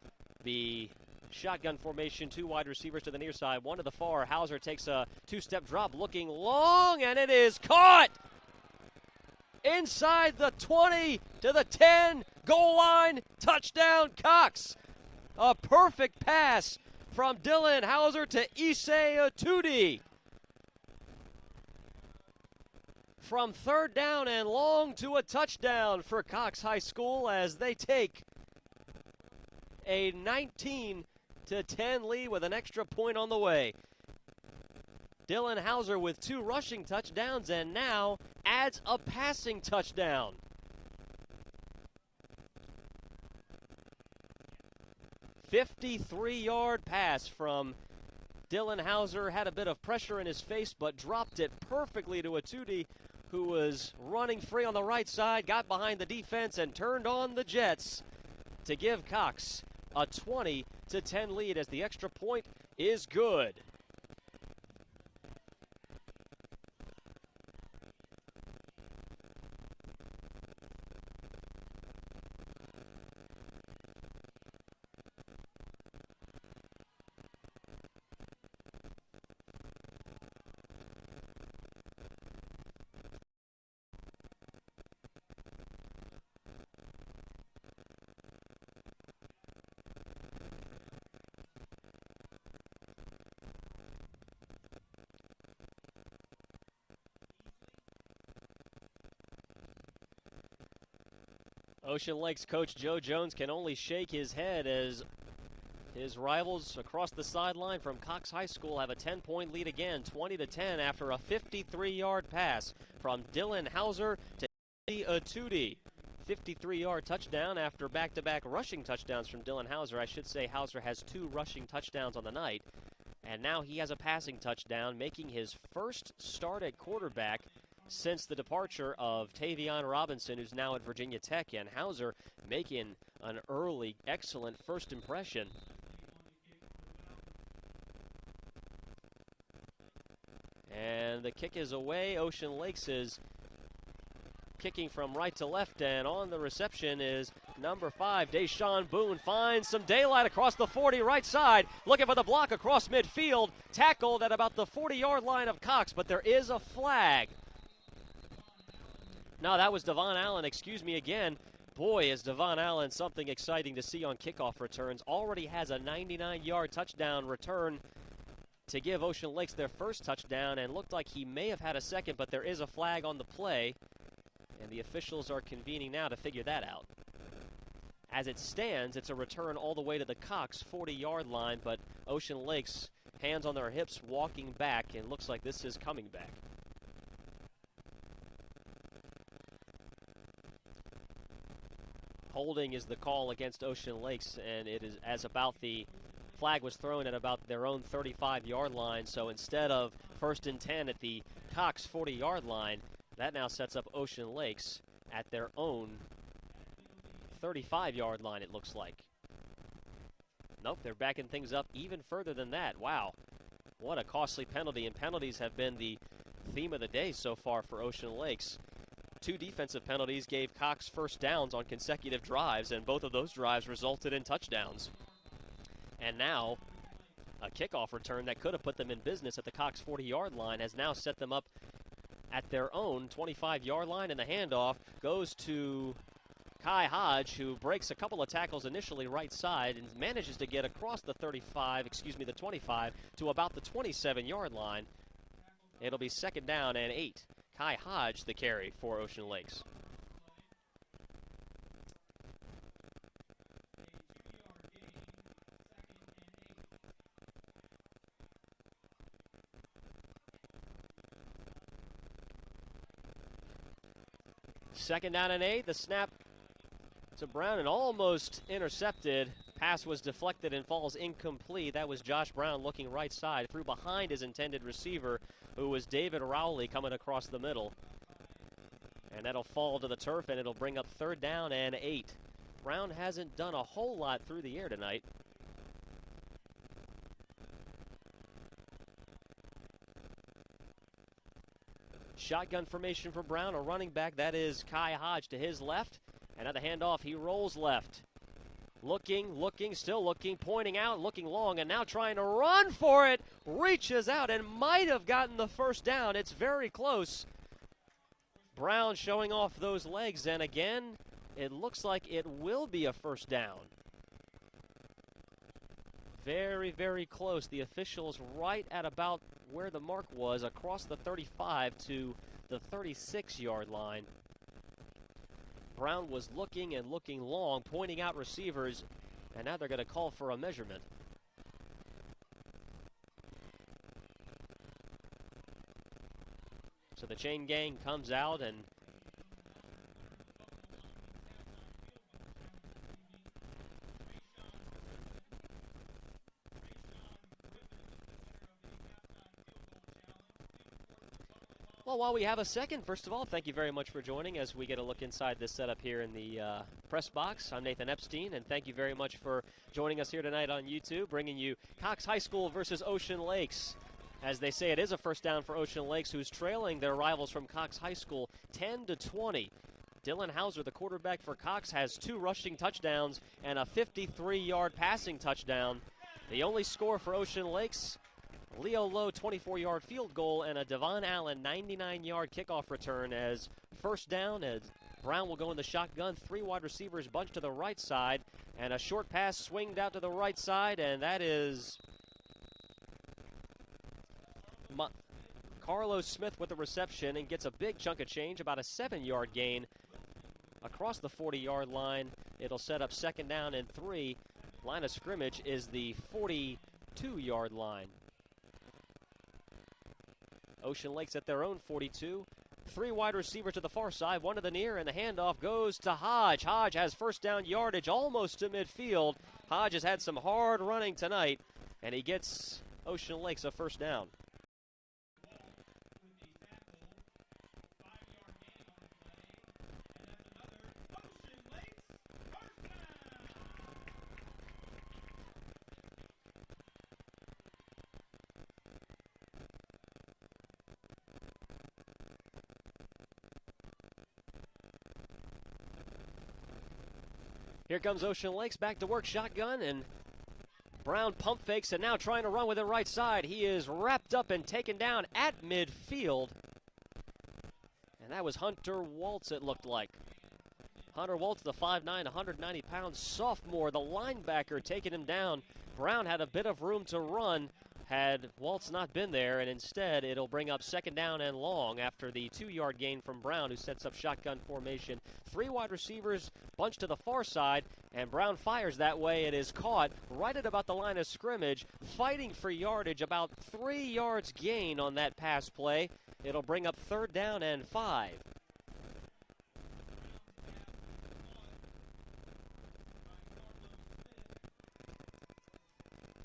be shotgun formation, 2 wide receivers to the near side, 1 to the far. Hauser takes a 2-step drop, looking long, and it is caught inside the 20 to the 10 goal line. Touchdown, Cox. A perfect pass from Dylan Hauser to Issei Atudi. From 3rd down and long to a touchdown for Cox High School as they take a 19-10 lead with an extra point on the way. Dylan Hauser with 2 rushing touchdowns and now adds a passing touchdown. A 53-yard pass from Dylan Hauser. Had a bit of pressure in his face, but dropped it perfectly to Atudi, who was running free on the right side, got behind the defense, and turned on the Jets to give Cox a 20-10 lead as the extra point is good. Ocean Lakes coach Joe Jones can only shake his head as His rivals across the sideline from Cox High School have a 10-point lead again, 20-10 after a 53-yard pass from Dylan Hauser to Atudi. 53-yard touchdown after back-to-back rushing touchdowns from Dylan Hauser. I should say Hauser has 2 rushing touchdowns on the night. And now he has a passing touchdown, making his first start at quarterback since the departure of Tavion Robinson, who's now at Virginia Tech. And Hauser making an early, excellent first impression. And the kick is away. Ocean Lakes is kicking from right to left, and on the reception is number 5, Deshaun Boone. Finds some daylight across the 40 right side, looking for the block across midfield. Tackled at about the 40-yard line of Cox, but there is a flag. No, that was Devon Allen, excuse me again. Boy, is Devon Allen something exciting to see on kickoff returns. Already has a 99-yard touchdown return to give Ocean Lakes their first touchdown, and looked like he may have had a second, but there is a flag on the play. And the officials are convening now to figure that out. As it stands, it's a return all the way to the Cox 40-yard line, but Ocean Lakes, hands on their hips, walking back, and looks like this is coming back. Holding is the call against Ocean Lakes, and it is as about the flag was thrown at about their own 35-yard line, so instead of 1st and 10 at the Cox 40-yard line, that now sets up Ocean Lakes at their own 35-yard line, it looks like. Nope, they're backing things up even further than that. Wow, what a costly penalty, and penalties have been the theme of the day so far for Ocean Lakes. 2 defensive penalties gave Cox first downs on consecutive drives, and both of those drives resulted in touchdowns. And now, a kickoff return that could have put them in business at the Cox 40-yard line has now set them up at their own 25-yard line, and the handoff goes to Kai Hodge, who breaks a couple of tackles initially right side and manages to get across the 25 to about the 27-yard line. It'll be 2nd down and 8. Kai Hodge the carry for Ocean Lakes. Second down and 8. The snap to Brown and almost intercepted. Pass was deflected and falls incomplete. That was Josh Brown looking right side, threw behind his intended receiver, who was David Rowley, coming across the middle. And that'll fall to the turf, and it'll bring up 3rd down and 8. Brown hasn't done a whole lot through the air tonight. Shotgun formation for Brown, a running back. That is Kai Hodge to his left. And at the handoff, he rolls left. Looking, still looking, pointing out, looking long, and now trying to run for it. Reaches out and might have gotten the first down. It's very close. Brown showing off those legs, and again, it looks like it will be a first down. Very, very close. The officials right at about where the mark was, across the 35 to the 36-yard line. Brown was looking and looking long, pointing out receivers, and now they're going to call for a measurement. So the chain gang comes out, and well, while we have a second, first of all, thank you very much for joining as we get a look inside this setup here in the press box. I'm Nathan Epstein, and thank you very much for joining us here tonight on YouTube, bringing you Cox High School versus Ocean Lakes. As they say, it is a first down for Ocean Lakes, who's trailing their rivals from Cox High School 10-20. Dylan Hauser, the quarterback for Cox, has 2 rushing touchdowns and a 53-yard passing touchdown. The only score for Ocean Lakes, Leo Lowe 24-yard field goal and a Devon Allen 99-yard kickoff return as first down, as Brown will go in the shotgun. 3 wide receivers bunched to the right side, and a short pass swinged out to the right side, and that is Carlos Smith with the reception and gets a big chunk of change, about a 7-yard gain across the 40-yard line. It'll set up 2nd down and 3 Line of scrimmage is the 42-yard line. Ocean Lakes at their own 42. 3 wide receivers to the far side, 1 to the near, and the handoff goes to Hodge. Hodge has first down yardage almost to midfield. Hodge has had some hard running tonight, and he gets Ocean Lakes a first down. Here comes Ocean Lakes back to work, shotgun, and Brown pump fakes and now trying to run with it right side. He is wrapped up and taken down at midfield. And that was Hunter Waltz, it looked like. Hunter Waltz, the 5'9", 190-pound sophomore, the linebacker, taking him down. Brown had a bit of room to run had Waltz not been there, and instead it'll bring up second down and long after the 2-yard gain from Brown, who sets up shotgun formation. 3 wide receivers bunched to the far side, and Brown fires that way. It is caught right at about the line of scrimmage, fighting for yardage, about 3 yards gain on that pass play. It'll bring up third down and 5.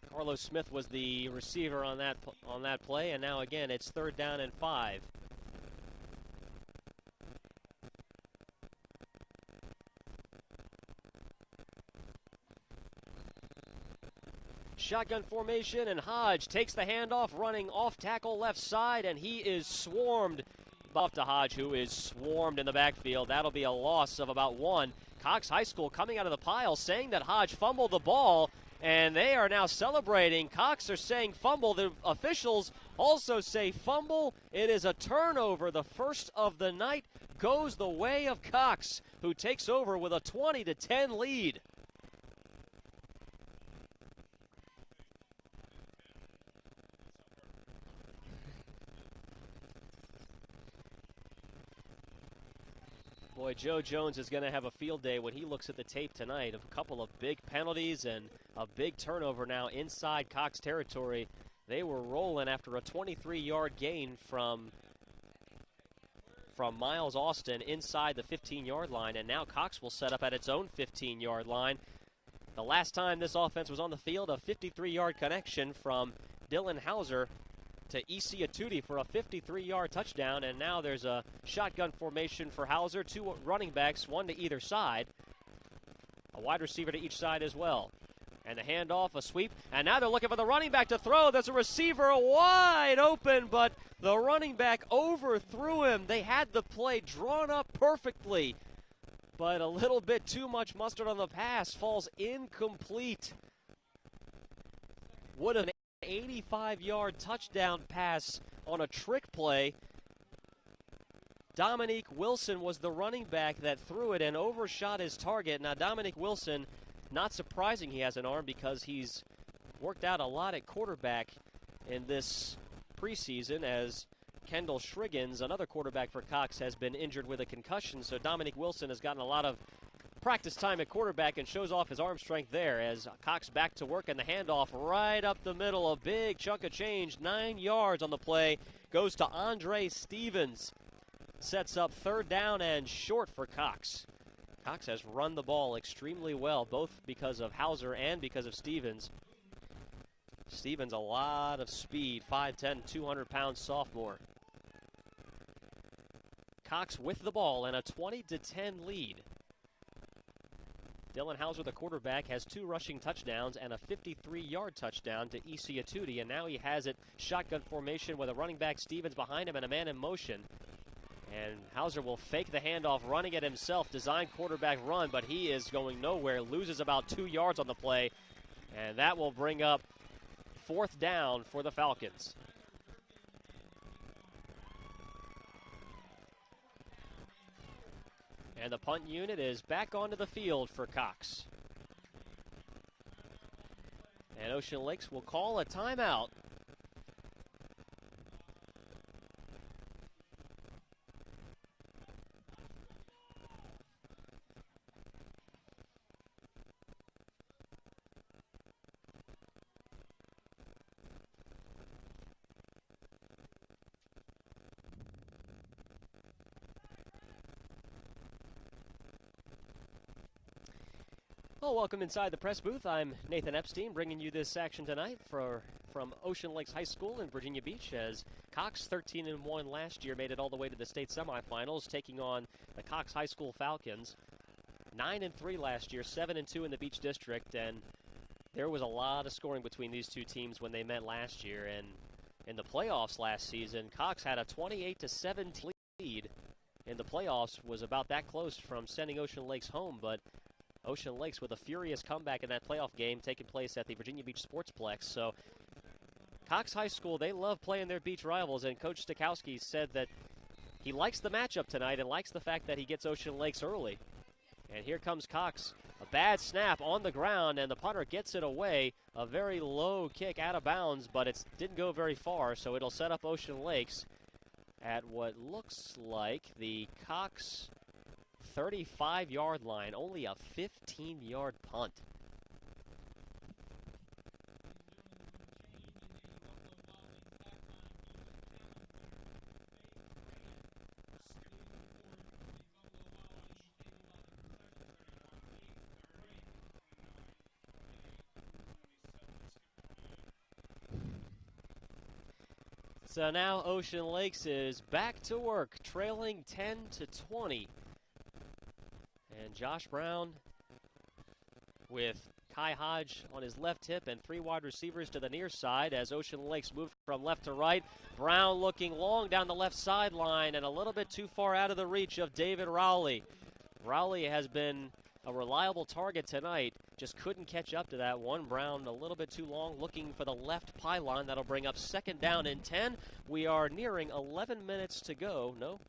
Carlos Smith was the receiver on that play, and now again it's third down and 5. Shotgun formation, and Hodge takes the handoff, running off tackle left side, and he is swarmed. Off to Hodge, who is swarmed in the backfield. That'll be a loss of about 1. Cox High School coming out of the pile saying that Hodge fumbled the ball, and they are now celebrating. Cox are saying fumble. The officials also say fumble. It is a turnover. The first of the night goes the way of Cox, who takes over with a 20-10 lead. Boy, Joe Jones is going to have a field day when he looks at the tape tonight of a couple of big penalties and a big turnover now inside Cox territory. They were rolling after a 23-yard gain from Miles Austin inside the 15-yard line, and now Cox will set up at its own 15-yard line. The last time this offense was on the field, a 53-yard connection from Dylan Hauser to E.C. Atudi for a 53-yard touchdown, and now there's a shotgun formation for Hauser. 2 running backs, 1 to either side. A wide receiver to each side as well. And the handoff, a sweep, and now they're looking for the running back to throw. There's a receiver wide open, but the running back overthrew him. They had the play drawn up perfectly, but a little bit too much mustard on the pass. Falls incomplete. Would have 85-yard touchdown pass on a trick play. Dominique Wilson was the running back that threw it and overshot his target. Now Dominique Wilson, not surprising he has an arm because he's worked out a lot at quarterback in this preseason, as Kendall Shriggins, another quarterback for Cox, has been injured with a concussion. So Dominique Wilson has gotten a lot of practice time at quarterback and shows off his arm strength there as Cox back to work, and the handoff right up the middle. A big chunk of change, 9 yards on the play, goes to Andre Stevens. Sets up third down and short for Cox. Cox has run the ball extremely well, both because of Hauser and because of Stevens. Stevens, a lot of speed, 5'10", 200-pound sophomore. Cox with the ball and a 20-10 lead. Dylan Hauser, the quarterback, has 2 rushing touchdowns and a 53-yard touchdown to E.C. Atudi, and now he has it shotgun formation with a running back, Stevens, behind him and a man in motion. And Hauser will fake the handoff, running it himself, design quarterback run, but he is going nowhere, loses about 2 yards on the play, and that will bring up fourth down for the Falcons. And the punt unit is back onto the field for Cox. And Ocean Lakes will call a timeout. Well, welcome inside the press booth. I'm Nathan Epstein, bringing you this action tonight from Ocean Lakes High School in Virginia Beach, as Cox, 13-1 last year, made it all the way to the state semifinals, taking on the Cox High School Falcons. 9-3 last year, 7-2 in the Beach District, and there was a lot of scoring between these two teams when they met last year. And in the playoffs last season, Cox had a 28-17 lead. In the playoffs, was about that close from sending Ocean Lakes home, but Ocean Lakes with a furious comeback in that playoff game taking place at the Virginia Beach Sportsplex. So Cox High School, they love playing their beach rivals, and Coach Stakowski said that he likes the matchup tonight and likes the fact that he gets Ocean Lakes early. And here comes Cox. A bad snap on the ground, and the punter gets it away. A very low kick out of bounds, but it didn't go very far, so it'll set up Ocean Lakes at what looks like the Cox 35-yard line, only a 15-yard punt. So now Ocean Lakes is back to work, trailing 10-20. And Josh Brown with Kai Hodge on his left hip and three wide receivers to the near side as Ocean Lakes move from left to right. Brown looking long down the left sideline and a little bit too far out of the reach of David Rowley. Rowley has been a reliable target tonight, just couldn't catch up to that one. Brown a little bit too long, looking for the left pylon. That'll bring up second down and 10. We are nearing 11 minutes to go. No.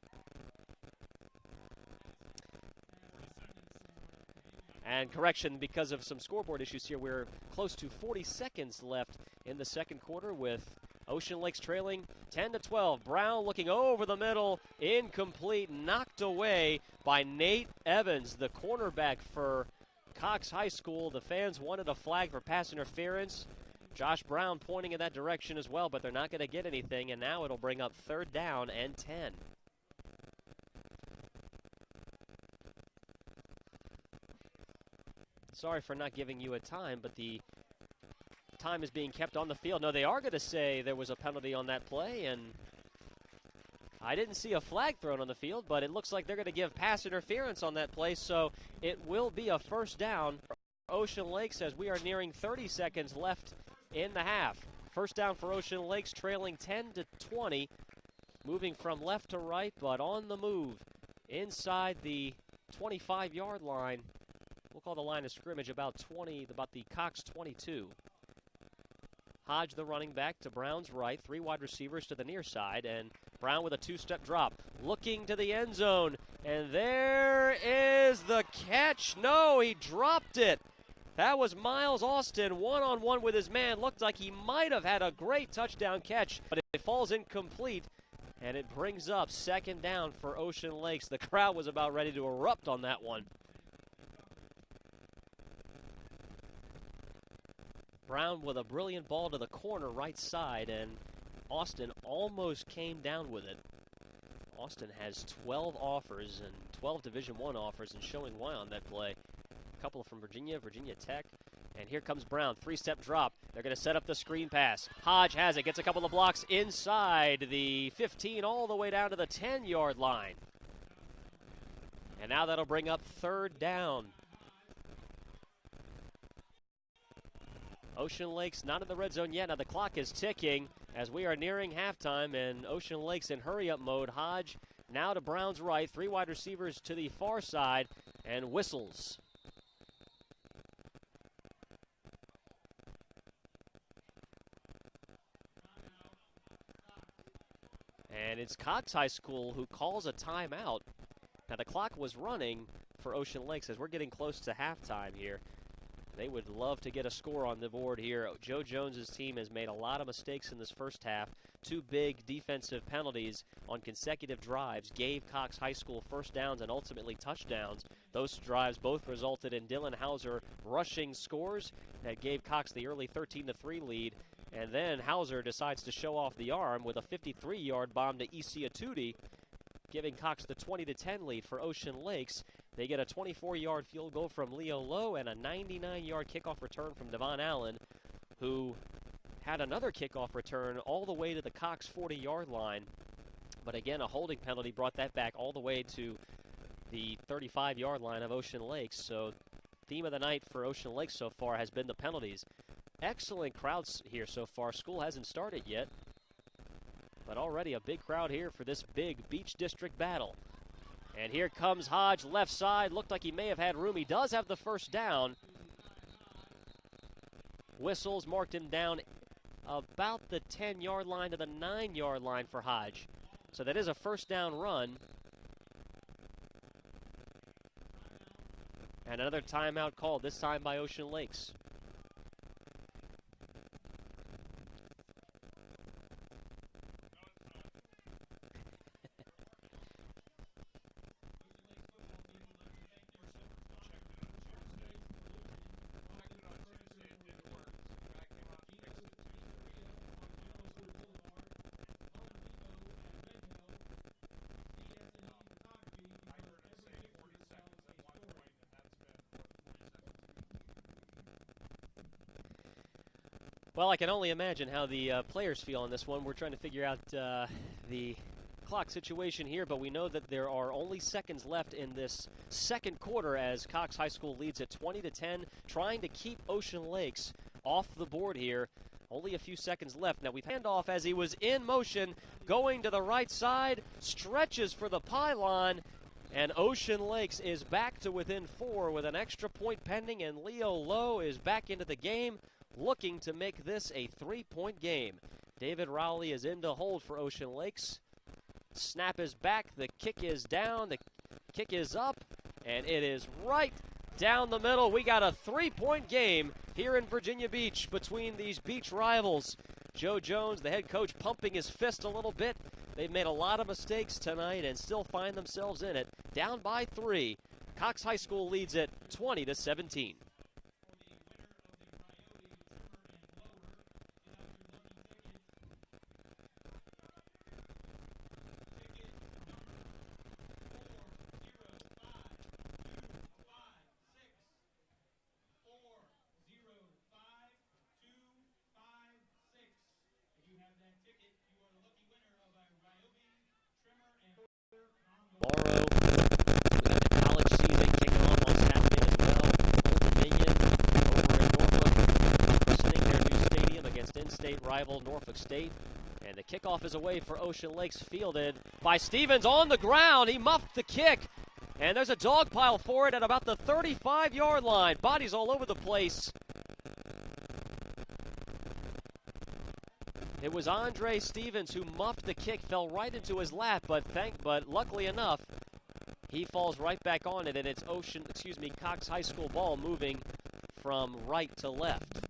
And correction, because of some scoreboard issues here, we're close to 40 seconds left in the second quarter with Ocean Lakes trailing 10-12. Brown looking over the middle, incomplete, knocked away by Nate Evans, the cornerback for Cox High School. The fans wanted a flag for pass interference. Josh Brown pointing in that direction as well, but they're not going to get anything, and now it'll bring up third down and 10. Sorry for not giving you a time, but the time is being kept on the field. No, they are going to say there was a penalty on that play, and I didn't see a flag thrown on the field, but it looks like they're going to give pass interference on that play, so it will be a first down for Ocean Lakes as we are nearing 30 seconds left in the half. First down for Ocean Lakes, trailing 10-20, moving from left to right, but on the move inside the 25-yard line. We'll call the line of scrimmage about the Cox 22. Hodge, the running back, to Brown's right. Three wide receivers to the near side, and Brown with a two-step drop, looking to the end zone, and there is the catch. No, he dropped it. That was Miles Austin, one-on-one with his man. Looked like he might have had a great touchdown catch, but it falls incomplete, and it brings up second down for Ocean Lakes. The crowd was about ready to erupt on that one. Brown with a brilliant ball to the corner right side, and Austin almost came down with it. Austin has 12 offers and 12 Division I offers, and showing why on that play. A couple from Virginia Tech, and here comes Brown, three-step drop. They're going to set up the screen pass. Hodge has it, gets a couple of blocks inside the 15 all the way down to the 10-yard line. And now that'll bring up third down. Ocean Lakes not in the red zone yet. Now the clock is ticking as we are nearing halftime, and Ocean Lakes in hurry-up mode. Hodge now to Brown's right, three wide receivers to the far side, and whistles. And it's Cox High School who calls a timeout. Now the clock was running for Ocean Lakes as we're getting close to halftime here. They would love to get a score on the board here. Joe Jones's team has made a lot of mistakes in this first half. Two big defensive penalties on consecutive drives gave Cox High School first downs and ultimately touchdowns. Those drives both resulted in Dylan Hauser rushing scores that gave Cox the early 13-3 lead. And then Hauser decides to show off the arm with a 53-yard bomb to Isi Atudi, giving Cox the 20-10 lead for Ocean Lakes. They get a 24-yard field goal from Leo Lowe and a 99-yard kickoff return from Devon Allen, who had another kickoff return all the way to the Cox 40-yard line. But again, a holding penalty brought that back all the way to the 35-yard line of Ocean Lakes. So theme of the night for Ocean Lakes so far has been the penalties. Excellent crowds here so far. School hasn't started yet, but already a big crowd here for this big Beach District battle. And here comes Hodge, left side. Looked like he may have had room. He does have the first down. Whistles marked him down about the 10-yard line to the 9-yard line for Hodge. So that is a first down run. And another timeout called, this time by Ocean Lakes. Well, I can only imagine how the players feel on this one. We're trying to figure out the clock situation here, but we know that there are only seconds left in this second quarter as Cox High School leads at 20-10, trying to keep Ocean Lakes off the board here. Only a few seconds left. Now we've handoff as he was in motion, going to the right side, stretches for the pylon, and Ocean Lakes is back to within 4 with an extra point pending, and Leo Lowe is back into the game, looking to make this a 3-point game. David Rowley is in to hold for Ocean Lakes. Snap is back, the kick is down, the kick is up, and it is right down the middle. We got a 3-point game here in Virginia Beach between these beach rivals. Joe Jones, the head coach, pumping his fist a little bit. They've made a lot of mistakes tonight and still find themselves in it. Down by 3. Cox High School leads it 20-17. Morrow, with the college season kicking off on Saturday as well. Old Dominion over in Norfolk, christening their new stadium against in-state rival Norfolk State. And the kickoff is away for Ocean Lakes, fielded by Stevens on the ground. He muffed the kick, and there's a dog pile for it at about the 35-yard line. Bodies all over the place. It was Andre Stevens who muffed the kick, fell right into his lap, but luckily enough, he falls right back on it, and it's Cox High School ball moving from right to left.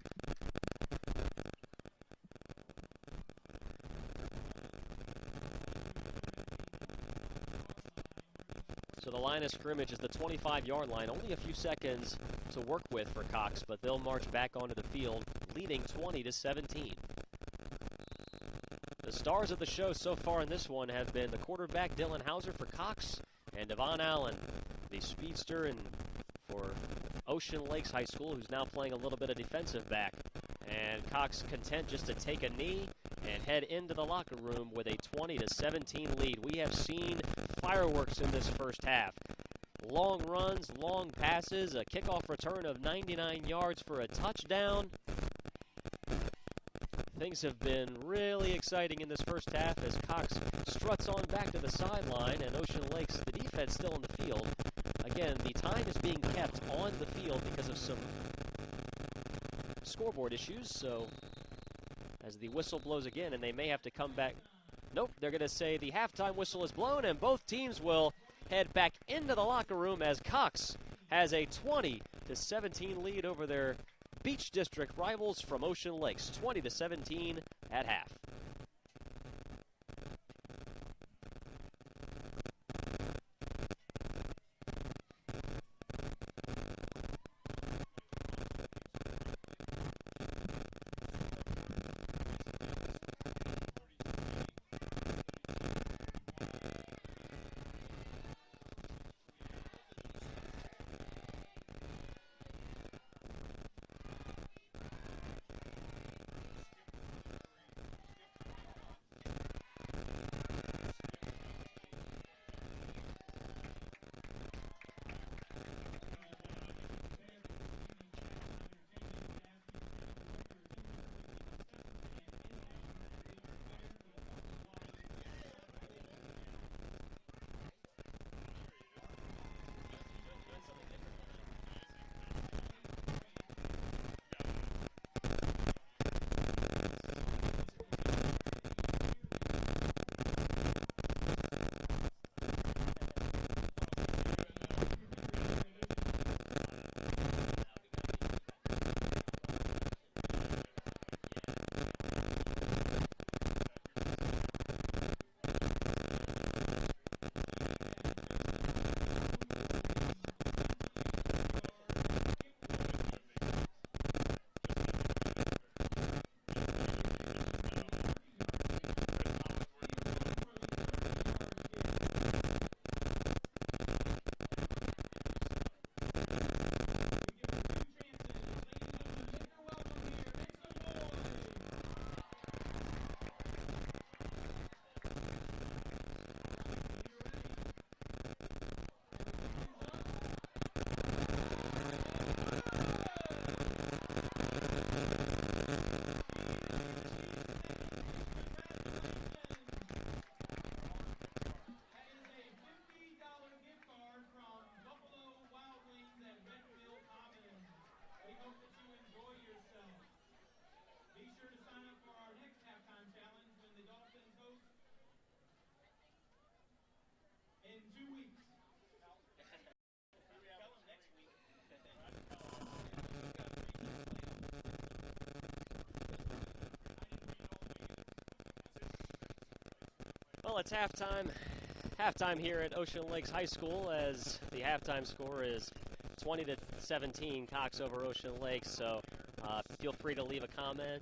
So the line of scrimmage is the 25-yard line. Only a few seconds to work with for Cox, but they'll march back onto the field, leading 20-17. The stars of the show so far in this one have been the quarterback Dylan Hauser for Cox and Devon Allen, the speedster and for Ocean Lakes High School, who's now playing a little bit of defensive back. And Cox content just to take a knee and head into the locker room with a 20-17 lead. We have seen fireworks in this first half. Long runs, long passes, a kickoff return of 99 yards for a touchdown. Things have been really exciting in this first half as Cox struts on back to the sideline, and Ocean Lakes, the defense still in the field. Again, the time is being kept on the field because of some scoreboard issues, so as the whistle blows again, and they may have to come back. Nope, they're going to say the halftime whistle is blown, and both teams will head back into the locker room as Cox has a 20-17 lead over their Beach District rivals from Ocean Lakes, 20-17 at half. Well, it's halftime. Halftime here at Ocean Lakes High School as the halftime score is 20-17, Cox over Ocean Lakes. So feel free to leave a comment.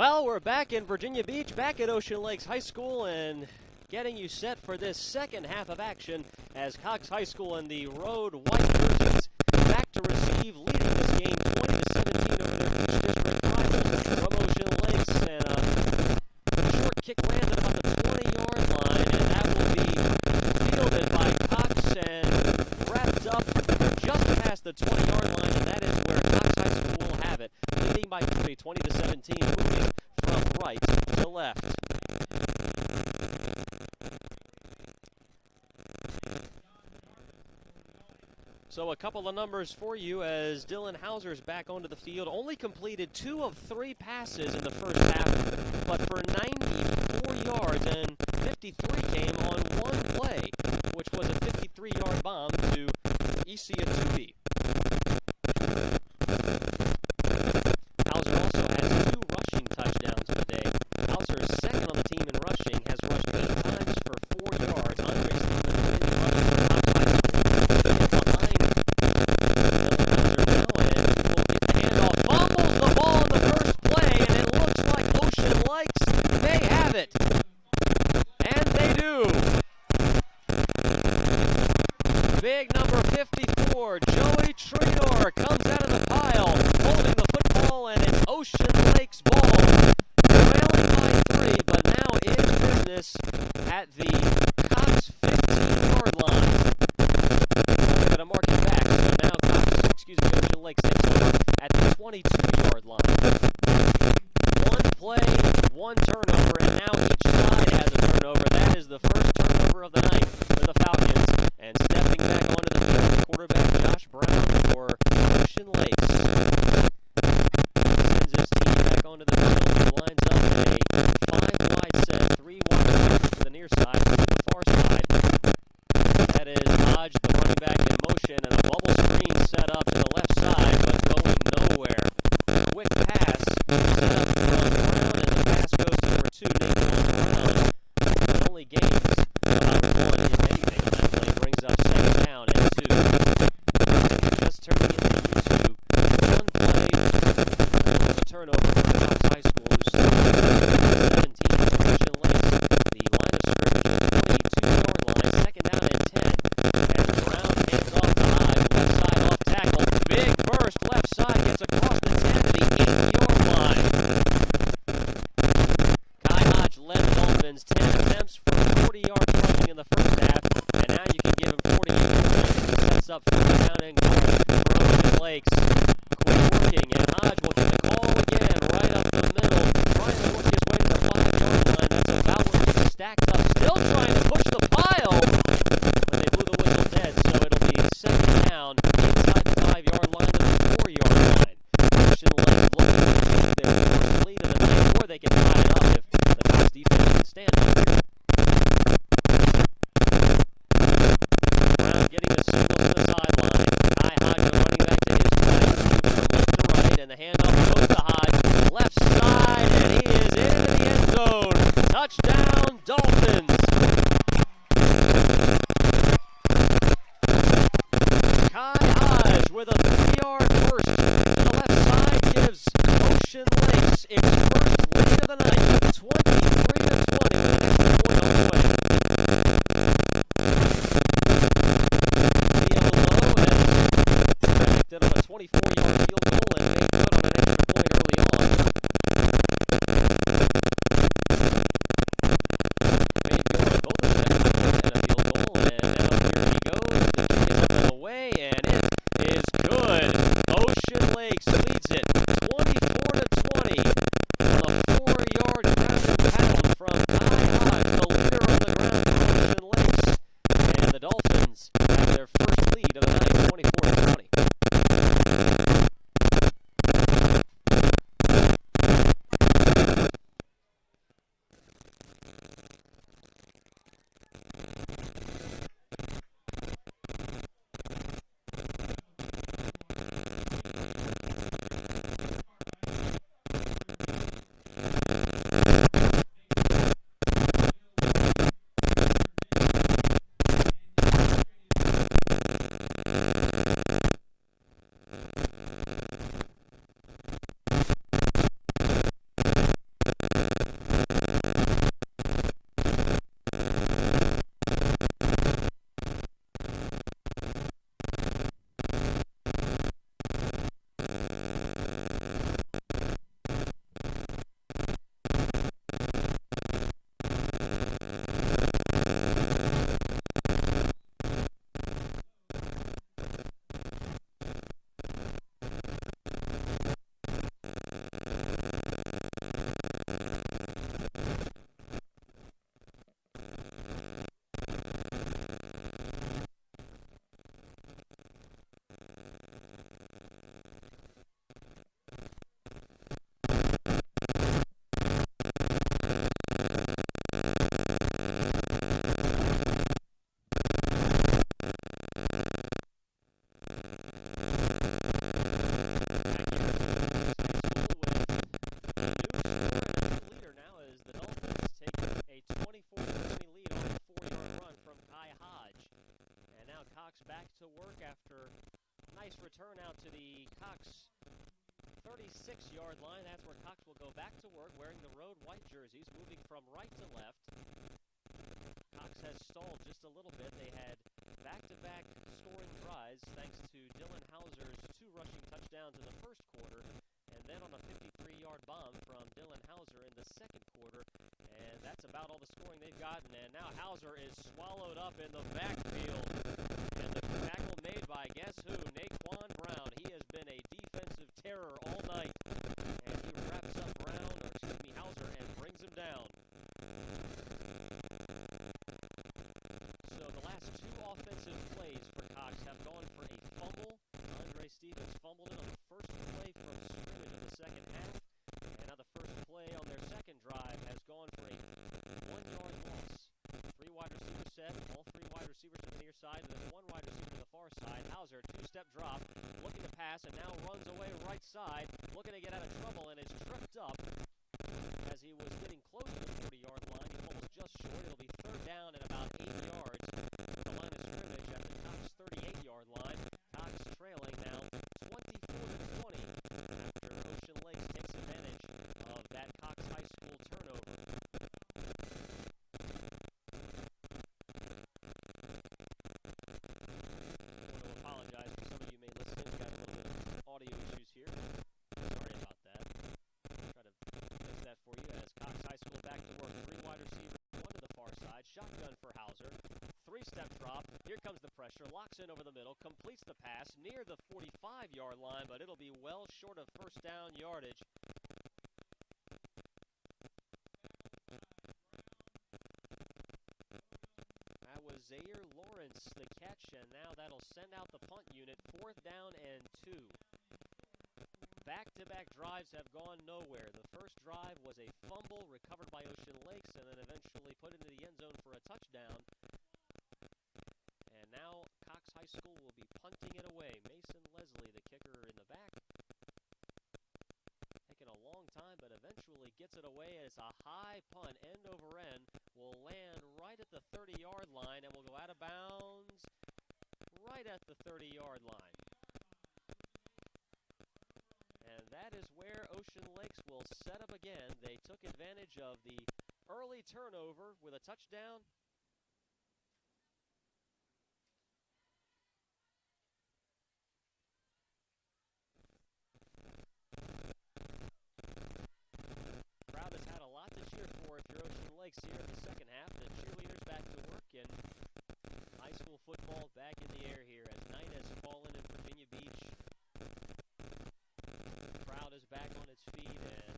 Well, we're back in Virginia Beach, back at Ocean Lakes High School, and getting you set for this second half of action as Cox High School and the road white jerseys back to receive, leading this game 20-17 over their Beach District rivals from Ocean Lakes. And a short kick landed about the 20-yard line, and that will be fielded by Cox and wrapped up just past the 20-yard line, and that is where Cox High School will have it, leading by 20-17, moving from right to left. So a couple of numbers for you as Dylan Hauser's back onto the field. Only completed 2 of 3 passes in the first half, but for 94 yards, and 53 came on one play, which was a 53-yard bomb to EC Atubi. Hauser also has 2 rushing touchdowns today. Hauser is second on the team in rushing, has rushed 8 times for 4 yards. Andre Stevens is running for top 5 behind Hauser now, and will get the handoff. Fumbles the ball in the first play, and it looks like Ocean Lakes may have it. And they do. Big number 54, Joey Tredor, comes out of the pile, holding the football, and it's Ocean Lakes ball. Trailing by 3, but now in business at the Cox 15-yard line. We're going to mark it back, so now Ocean Lakes takes over at the 22-yard line. One play, one turnover, and now each side has a turnover. That is the first turnover of the night for the Falcons. And stepping back onto the field, quarterback Josh Brown for Ocean Lakes. Sends his team back onto the field. He lines up a 5-wide set, 3 wide receivers to the near side, to the far side. That is Hodge, the running back, in motion, and a bubble screen set up to the left side, but going nowhere. Quick pass set up from Brown, and the pass goes to number 2, Nathan Brown. Only gains about 1, if anything, on that play. Brings up second down and 2. Just turning into 1 play. That was a turnover for Cox High School, who's still 17 to Ocean Lakes. The line of scrimmage is 22-yard line, second down and 10. And Brown hands off to Hodge, left side off tackle. Big burst, left side, gets across the 10 to the 8-yard line. Kai Hodge led the Dolphins 10 attempts for 40 yards rushing in the first half, and now you can give him 40 yards. He sets up 4th down and goal for Ocean Lakes. Quick working, and Hodge will get the call again right up the middle, trying to work his way to the 5-yard line. That's about where he's stacked up, still trying to push the pile, but they blew the whistle dead, so it'll be second down inside the 5-yard line to the 4-yard line. Ocean Lakes looking to take their first lead of the night, or they can tie it up if the Cox defense can stand up here. Brown getting the signal to the sideline. Kai Hodge, the running back, to his right, from left to right, and the handoff goes to Hodge, left side, and he is in the end zone. Touchdown, Dolphins. Kai Hodge with a 3-yard burst to the left side gives Ocean Lakes its first lead of the night, 23-20. Did on a 24-yard field goal and made good on an extra point early on. Made good. Both of them and a field goal, and now here he goes. The kick is up and away, and it is good. Ocean Lakes leads it 24-20 on a 4-yard ground and pound from Kai Hodge, the leader on the ground for Ocean Lakes. And back to work after a nice return out to the Cox 36-yard line. That's where Cox will go back to work wearing the road white jerseys, moving from right to left. Cox has stalled just a little bit. They had back-to-back scoring drives thanks to Dylan Hauser's 2 rushing touchdowns in the first quarter, and then on a 53-yard bomb from Dylan Hauser in the second quarter. And that's about all the scoring they've gotten. And now Hauser is swallowed up in the backfield. And the tackle made by guess who? Naquan Brown. He has been a defensive terror all night. And he wraps up Hauser and brings him down. So the last 2 offensive plays for Cox have gone for a fumble. Andre Stevens fumbled it on the first play from scrimmage of the second half. And now the first play on their second drive has gone for a 1-yard loss. 3 wide receiver set, all 3 wide receivers to the near side, and then 1 wide receiver to the far side. Hauser, 2-step drop, looking to pass, and now runs away right side, looking to get out of trouble, and is tripped up as he was getting close to the 40-yard line. He falls just short. It'll be 3rd down and about 8 yards at the line of scrimmage at the Cox 38-yard line. Cox trailing now 24-20 after Ocean Lakes takes advantage of that Cox High School turnover. I want to apologize for some of you may listen. We've got a little bit of audio issues here. Sorry about that. Try to fix that for you as Cox High School back to work. 3 wide receivers, 1 to the far side. Shotgun for Hauser. 3-step drop. Here comes the pressure. Locks in over the middle. Completes the pass near the 45-yard line, but it'll be well short of first down yardage. That was Zaire Lawrence, the catch, and now that'll send out the punt unit. 4th down and 2. Back-to-back drives have gone nowhere. The first drive was a fumble recovered by Ocean Lakes and then eventually put into the end zone for a touchdown. And now Cox High School will be punting it away. Mason Leslie, the kicker in the back. Taking a long time, but eventually gets it away as a high punt, end over end, will land right at the 30-yard line and will go out of bounds right at the 30-yard line. And that is where Ocean Lakes will set up again. They took advantage of the early turnover with a touchdown. Crowd has had a lot to cheer for if you're Ocean Lakes here in the second half. The cheerleaders back to work and high school football back in the air here as night has fallen in Virginia Beach. Crowd is back on its feet, and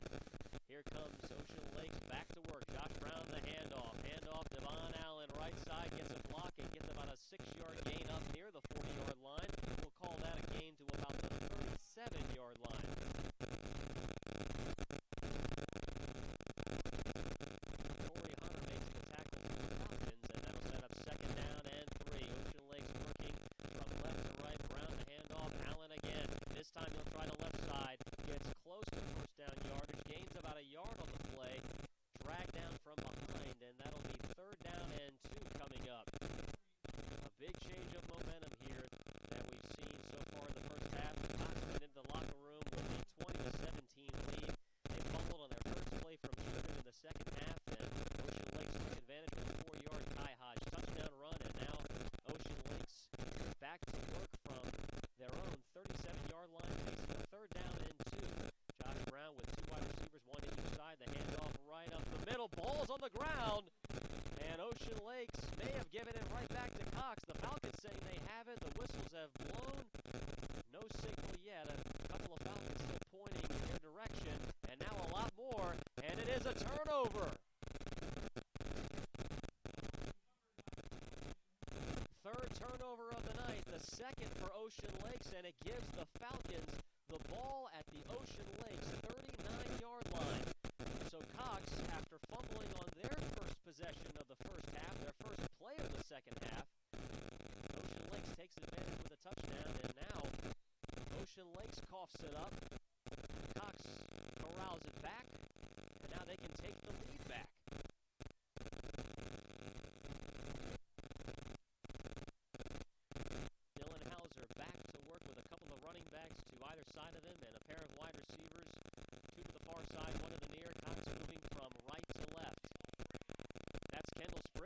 here comes Ocean Lakes back to work. Josh Brown, the handoff. Handoff, Devon Allen, right side, gets a block and gets about a 6-yard gain up near the 40-yard line. We'll call that a gain to about the 37-yard line. Corey Hunter makes the tackle for the Falcons, and that'll set up 2nd down and 3. Ocean Lakes working from left to right. Brown, the handoff. Allen again. This time he'll try to left side. Gets close to first down yardage, gains about a yard on the play, dragged down from behind, and that'll be 3rd down and 2 coming up. A big change of momentum here that we've seen so far in the first half. Cox went into the locker room with a 20-17 lead. They fumbled on their first play from scrimmage in the second half, and Ocean Lakes took advantage of a 4-yard Kai Hodge touchdown run, and now Ocean Lakes back to work from their own 37-yard line, facing 3rd down and 2. Josh Brown with 2 wide receivers, 1 to each side. The handoff right up the middle. Ball's on the ground. And Ocean Lakes may have given it right back to Cox. The Falcons saying they have it. The whistles have blown. No signal yet. A couple of Falcons still pointing in their direction. And now a lot more. And it is a turnover. 3rd turnover of the night. The 2nd for Ocean Lakes. And it gives the Falcons the ball at the Ocean Lakes 39-yard line. So Cox, after fumbling on their first possession of the first half, their first play of the second half, Ocean Lakes takes advantage with a touchdown, and now Ocean Lakes coughs it up. Cox corrals it back, and now they can take the lead back.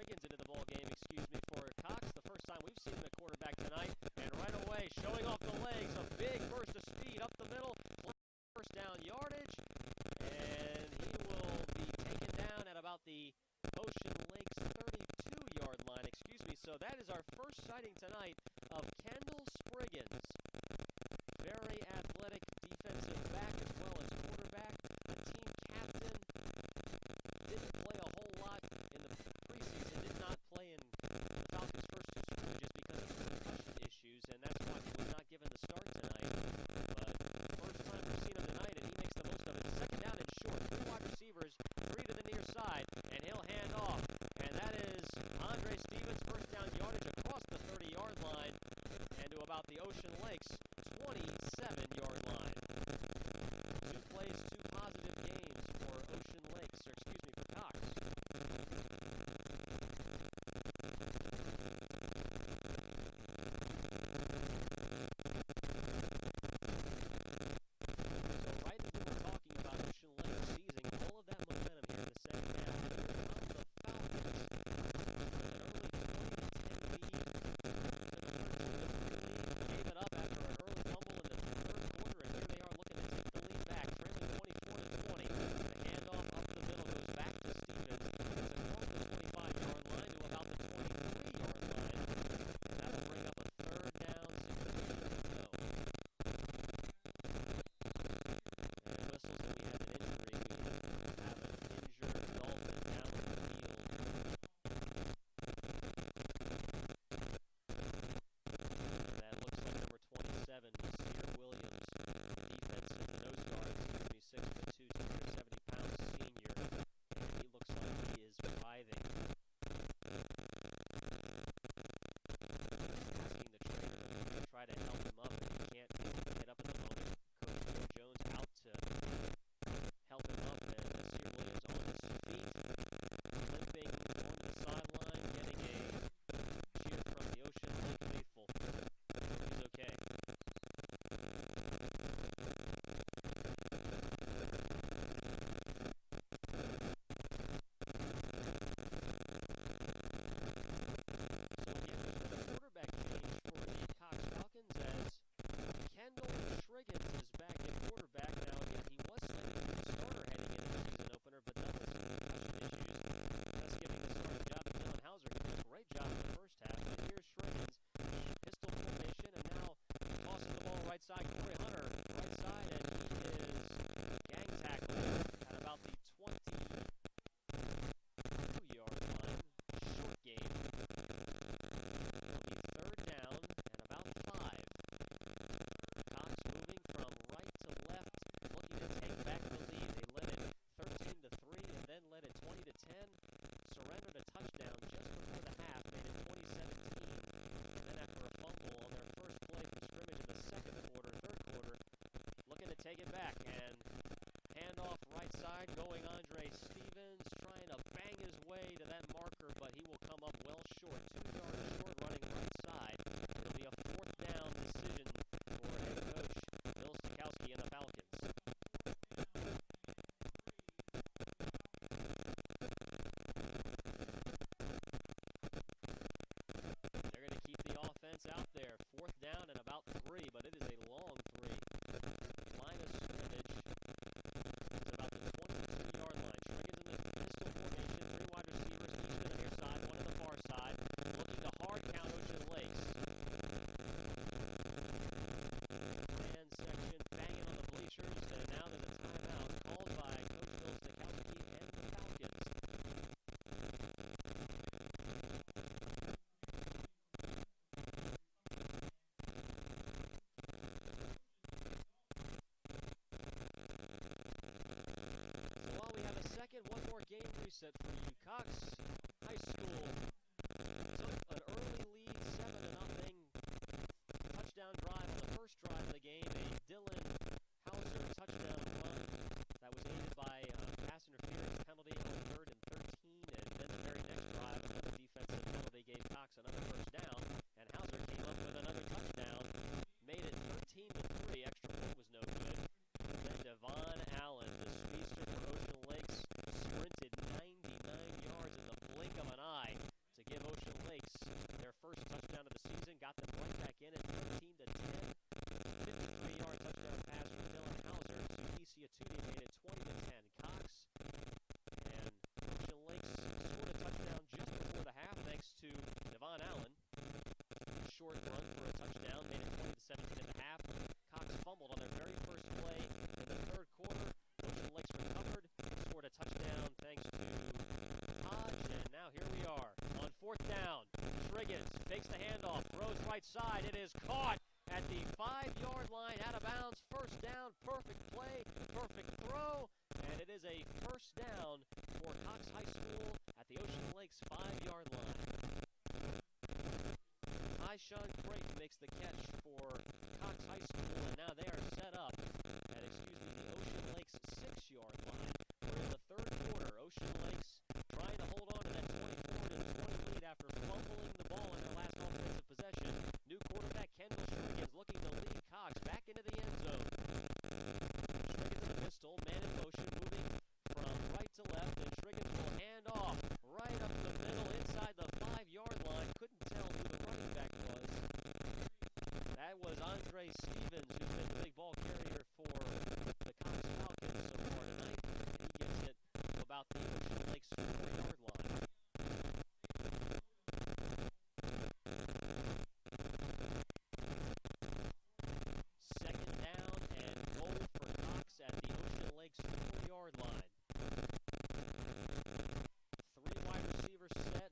Spriggans into the ball game, for Cox. The first time we've seen him at quarterback tonight, and right away, showing off the legs, a big burst of speed up the middle, first down yardage, and he will be taken down at about the Ocean Lakes 32-yard line, So that is our first sighting tonight of Kendall Spriggans. Very athletic defensive back as well as quarterback, a team captain. Didn't play a whole lot in the preseason, did not play in the Falcons' first two scrimmages because of concussion issues, and that's why he was not given the start tonight. But first time we've seen him tonight, and he makes the most of it. Second down and short, three wide receivers, three to the near side, and he'll hand off. And that is Andre Stevens' first down yardage across the 30-yard line and to about the Ocean Lakes 27-yard line. Two plays, two positive games for Ocean Lakes, for Cox. So right as we were talking about Ocean Lakes seizing all of that momentum here in the second half, here come the Falcons with an early 20-10 lead to the 13. Gave it up after an early fumble in the third quarter, and here they are looking to take the lead back, trailing 24-20. The handoff up the middle goes back to Stevens. It's across the 25-yard line to about the 23-yard line. That'll bring up a third down situation to go. And whistles that we have an injury. We have an injured Dolphin down in the field. That looks like number 27, Messier Williams, defensive nose guard, 6'2", 270-pound senior, and he looks like he is writhing. Asking the trainer to try to help him up, and he can't get up at the moment. Coach Jones out to help him up, and Messier Williams on his feet, limping on the sideline, getting a cheer from the Ocean Lake faithful. He's okay. So again, there's been a quarterback change for the Cox Falcons as Kendall Spriggans is back at quarterback. Now again, he was slated to be the starter heading into the season opener, but that was concussion issues. That's giving the starting job to Dylan Hauser. He did a great job in the first half. And here's Spriggans, pistol formation, and now tossing the ball right side. Corey Hunter, right side, and he is gang tackled at about the 22-yard line. Short game. It'll be third down and about 5. Cox moving from right to left, looking to take back the lead. They led it 13-3 and then led it 20-10. Surrendered a touchdown just before the half, made it 2017. And then after a fumble on their first play from scrimmage in the third quarter, looking to take it back. And handoff right side, going Andre Stevens, trying to bang his way to that marker, but he will come up well short. 2 yards short, running right side. It'll be a fourth down decision for head coach Bill Stakowski and the Falcons. They're going to keep the offense out there. Fourth down and about 3, but it is a long 3. Line of scrimmage is about the 22-yard line. Spriggans in the pistol formation, 3 wide receivers, each to the near side, one to the far side, looking to hard count Ocean Lakes. Fan section banging on the bleachers, and now there's a timeout called by Coach Bill Stakowski and the Falcons. So while we have a second, one more game reset for you. Cox High School took an early lead, 7-0. Touchdown drive on the first drive of the game. A Dylan Hauser touchdown run that was aided by a pass interference penalty on 3rd and 13. And then the very next drive, another defensive penalty gave Cox another first down. And Hauser came up with another touchdown, made it 13-3. Extra point was no good. And then Devon Allen, the speedster for Ocean Lakes, sprinted 99 yards in the Fakes the handoff, throws right side. It is caught at the 5-yard line, out of bounds. First down, perfect play, perfect throw, and it is a first down for Cox High School at the Ocean Lakes 5-yard line. Sean Craig makes the catch for Cox High School, and now they are set up at, the Ocean Lakes 6-yard line. We're in the third quarter. Ocean Lakes trying to hold on to that 24-20 lead after fumbling the ball in their last offensive possession. New quarterback Kendall Striggins looking to lead Cox back into the end zone. Striggins in the pistol, man in motion, moving from right to left, and Striggins will hand off right up the middle inside the 5-yard line. Couldn't tell who the running back was. That was Andre Stevens, who's been the big ball carrier for the Cox Falcons so far tonight. He gets it to about the Ocean Lakes 4-yard line. Second down and goal for Cox at the Ocean Lakes 4-yard line. 3 wide receivers set.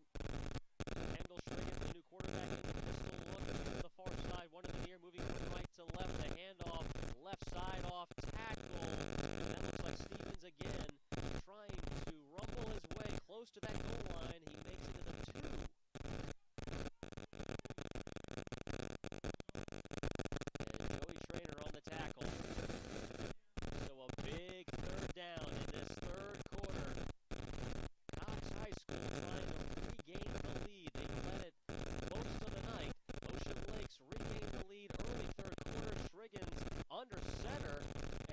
Kendall Striggins, the new quarterback, in the pistol look to the far side. One in the near, moving from right to left. The handoff, left side off tackle. And that looks like Stevens again, trying to rumble his way close to that goal line. He makes it to the 2. And Joey Trainer on the tackle. So a big third down in this third quarter. Cox High School trying to regain the lead. They led it most of the night. Ocean Lakes regained the lead early third quarter. Striggins under center,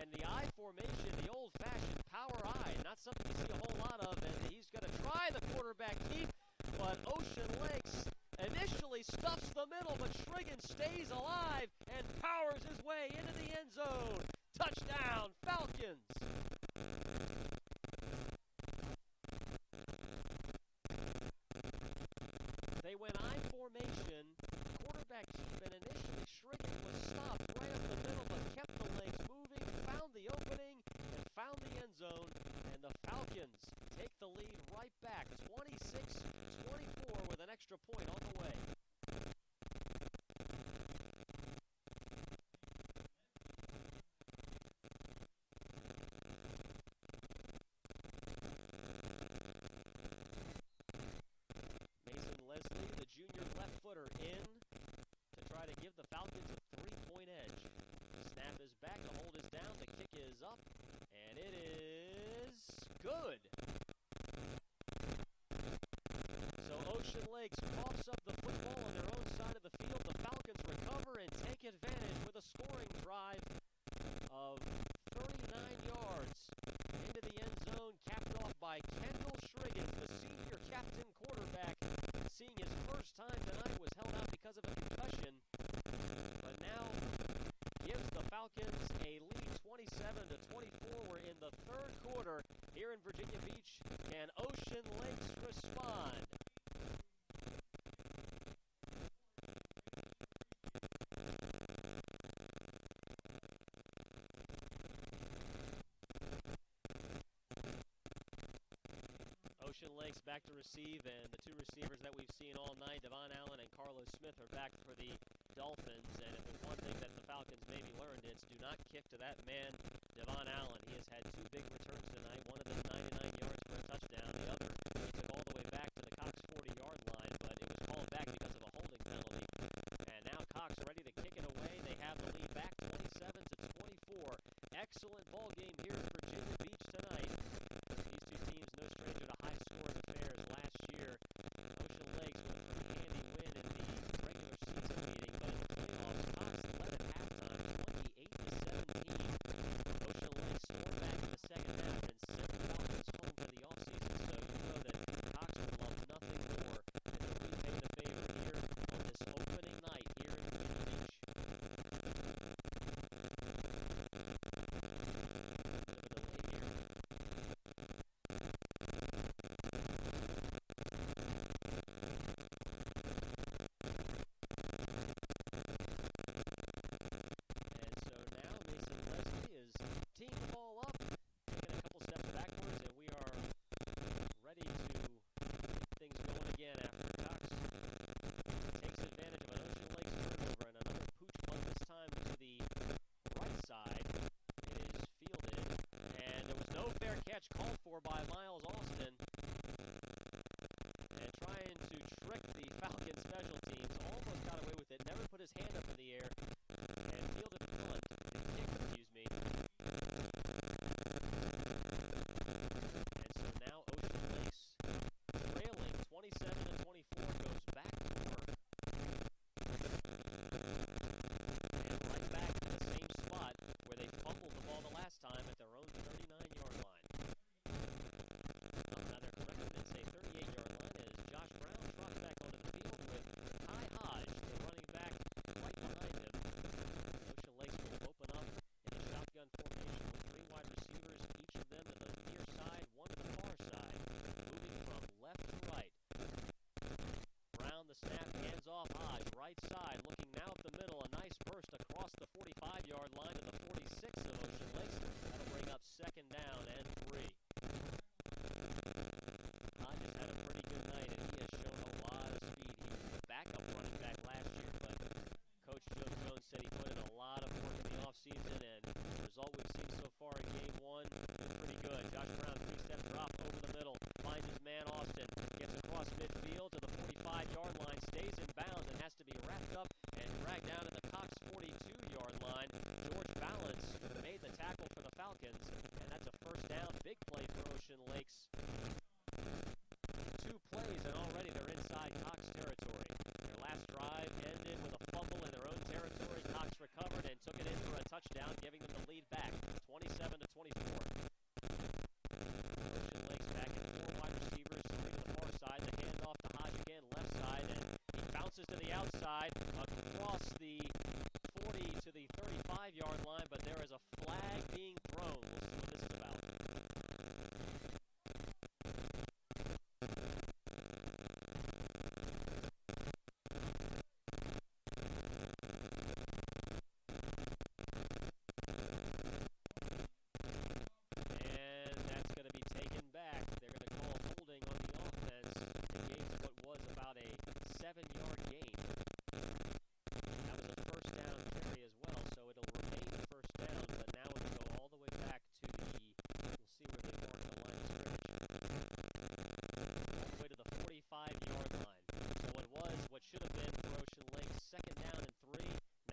and the I formation, the old-fashioned power I, not something you see a whole lot of, and he's going to try the quarterback keep, but Ocean Lakes initially stuffs the middle, but Striggins stays alive and powers his way into the end zone. Touchdown, Falcons! They went I formation, quarterback keep, and initially Striggins was stopped right up the middle, but kept the legs moving, found the opening, and found the end zone, and the Falcons take the lead right back, 26-24 with an extra point on the way. Leslie, the junior left footer, in to try to give the Falcons a 3-point edge. Snap is back, the hold is down, the kick is up, and it is good. So Ocean Lakes coughs up the football on their own side of the field. The Falcons recover and take advantage with a scoring drive of 39 yards into the end zone, capped off by Kendall Striggins, the senior captain quarterback. Seeing his first time tonight, was held out because of a concussion, but now gives the Falcons a lead 27-24. We're in the third quarter here in Virginia Beach. Can Ocean Lakes respond? Ocean Lakes back to receive, and the 2 receivers that we've seen all night, Devon Allen and Carlos Smith, are back for the Dolphins. And if there's one thing that the Falcons maybe learned, it's do not kick to that man, Devon Allen. He has had 2 big returns tonight, one of them 99 yards for a touchdown. The other, he took all the way back to the Cox 40-yard line, but it was called back because of a holding penalty. And now Cox ready to kick it away. They have the lead back 27-24. Excellent ball game here in Virginia Beach tonight. These 2 teams no stranger to high-scoring affairs last year. Ocean Lakes with a pretty handy win in the regular season meeting, but in the playoffs, Cox led at halftime, 28-17. Ocean Lakes scored back in the second half and sent the Falcons home for the offseason. So mismatch called for by Miles Austin. And trying to trick the Falcons special teams. Almost got away with it. Never put his hand up in the air. And fielded the punt. Kick, excuse me. And so now Ocean Lakes, trailing 27-24, goes back to work. And right back to the same spot where they fumbled the ball the last time at their own 39-yard line. Rather, correction, didn't say 38-yard line, as Josh Brown trots back onto the field with Kai Hodge, the running back, right behind him. Ocean Lakes will open up in a shotgun formation with 3 wide receivers, each of them to the near side, one to the far side, moving from left to right. Brown, the snap, hands off Hodge, right side, looking now up the middle, a nice burst across the 45-yard line to the 46 of Ocean Lakes. That'll bring up second down and 3. Hodge has had a pretty good night, and he has shown a lot of speed. He was the backup running back last year, but Coach Joe Jones said he put in a lot of work in the offseason, and the result we've seen so far in Game 1 is pretty good. Josh Brown, 3-step drop over the middle, finds his man Austin, gets across midfield to the 45-yard line, stays in bounds, and has to be wrapped up and dragged down to the Cox 42-yard line. George Balance made the tackle for the Falcons, and that's a first down. Big play for Ocean Lakes. 2 plays, and already they're inside Cox territory. Their last drive ended with a fumble in their own territory. Cox recovered and took it in for a touchdown, giving them the lead back, 27-24. Ocean Lakes back in 4 wide receivers, 3 to the far side. The handoff to Hodge again, left side, and he bounces to the outside across the 40 to the 35-yard line, but there is a flag being thrown. We'll see what this is about. And that's going to be taken back. They're going to call holding on the offense. It gains what was about a 7-yard gain. That was a first down carry as well, so it'll remain a first down, but now it'll go all the way back to we'll see where they mark the line of scrimmage. All the way to the 45-yard line. So it was what should have been for Ocean Lakes, second down and 3,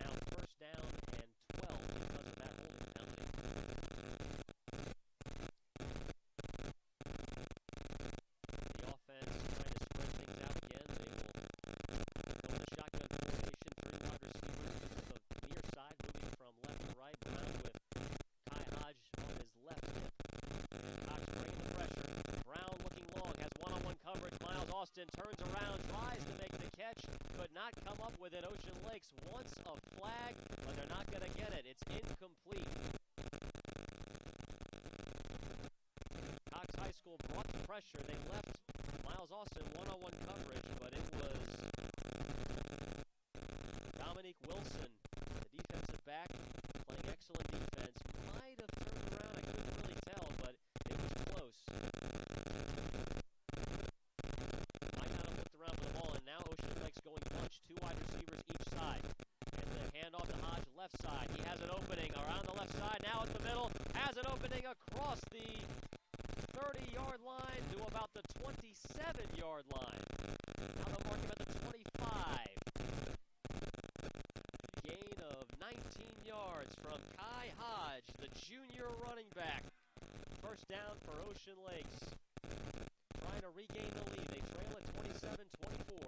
now first down and 12 because of that holding penalty. The offense trying to spread things out again. They will go in shotgun formation, 3 wide receivers to the near side, moving from left to right. Brown with Kai Hodge on his left hip. Hodge bringing the pressure. Brown looking long, has one-on-one coverage. Miles Austin turns around, tries to make the catch, could not come up with it. Ocean Lakes wants a flag, but they're not going to get it. It's incomplete. Cox High School brought the pressure. They left Miles Austin one-on-one coverage, but it was Dominique Wilson, the defensive back, playing excellent defense. Might have turned around. I couldn't really tell, but it was close. Might not have looked around for the ball, and now Ocean Lakes going bunch, 2 wide receivers each side. And the handoff to Hodge, left side. He has an opening around the left side. Now at the middle, has an opening across the 30-yard line to about the 27-yard line. Now they'll mark him at the 25. Gain of 19 yards from Kai Hodge, the junior running back. First down for Ocean Lakes. Trying to regain the lead. They trail at 27-24.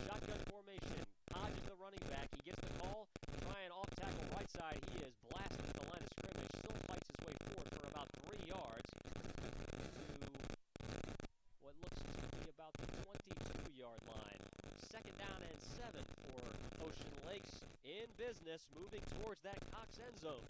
Shotgun formation. Hodge is the running back. He gets the call. Trying off tackle right side. He is blasted at the line of scrimmage. Still fights his way forward for about 3 yards to what looks to be about the 22-yard line. Second down and 7 for Ocean Lakes. In business, moving towards that Cox end zone.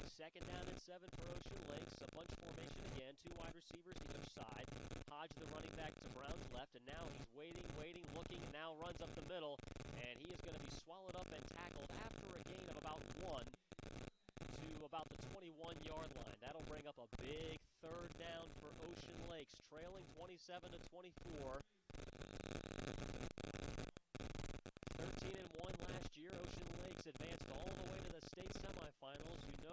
Second down and 7 for Ocean Lakes. A bunch formation again. 2 wide receivers each side. Hodge, the running back, to Brown's left. And now he's waiting, looking, and now runs up the middle. And he is going to be swallowed up and tackled after a gain of about 1 to about the 21-yard line. That'll bring up a big third down for Ocean Lakes, trailing 27-24. 13-1 last year. Ocean Lakes advanced all the way to the state semifinals. You know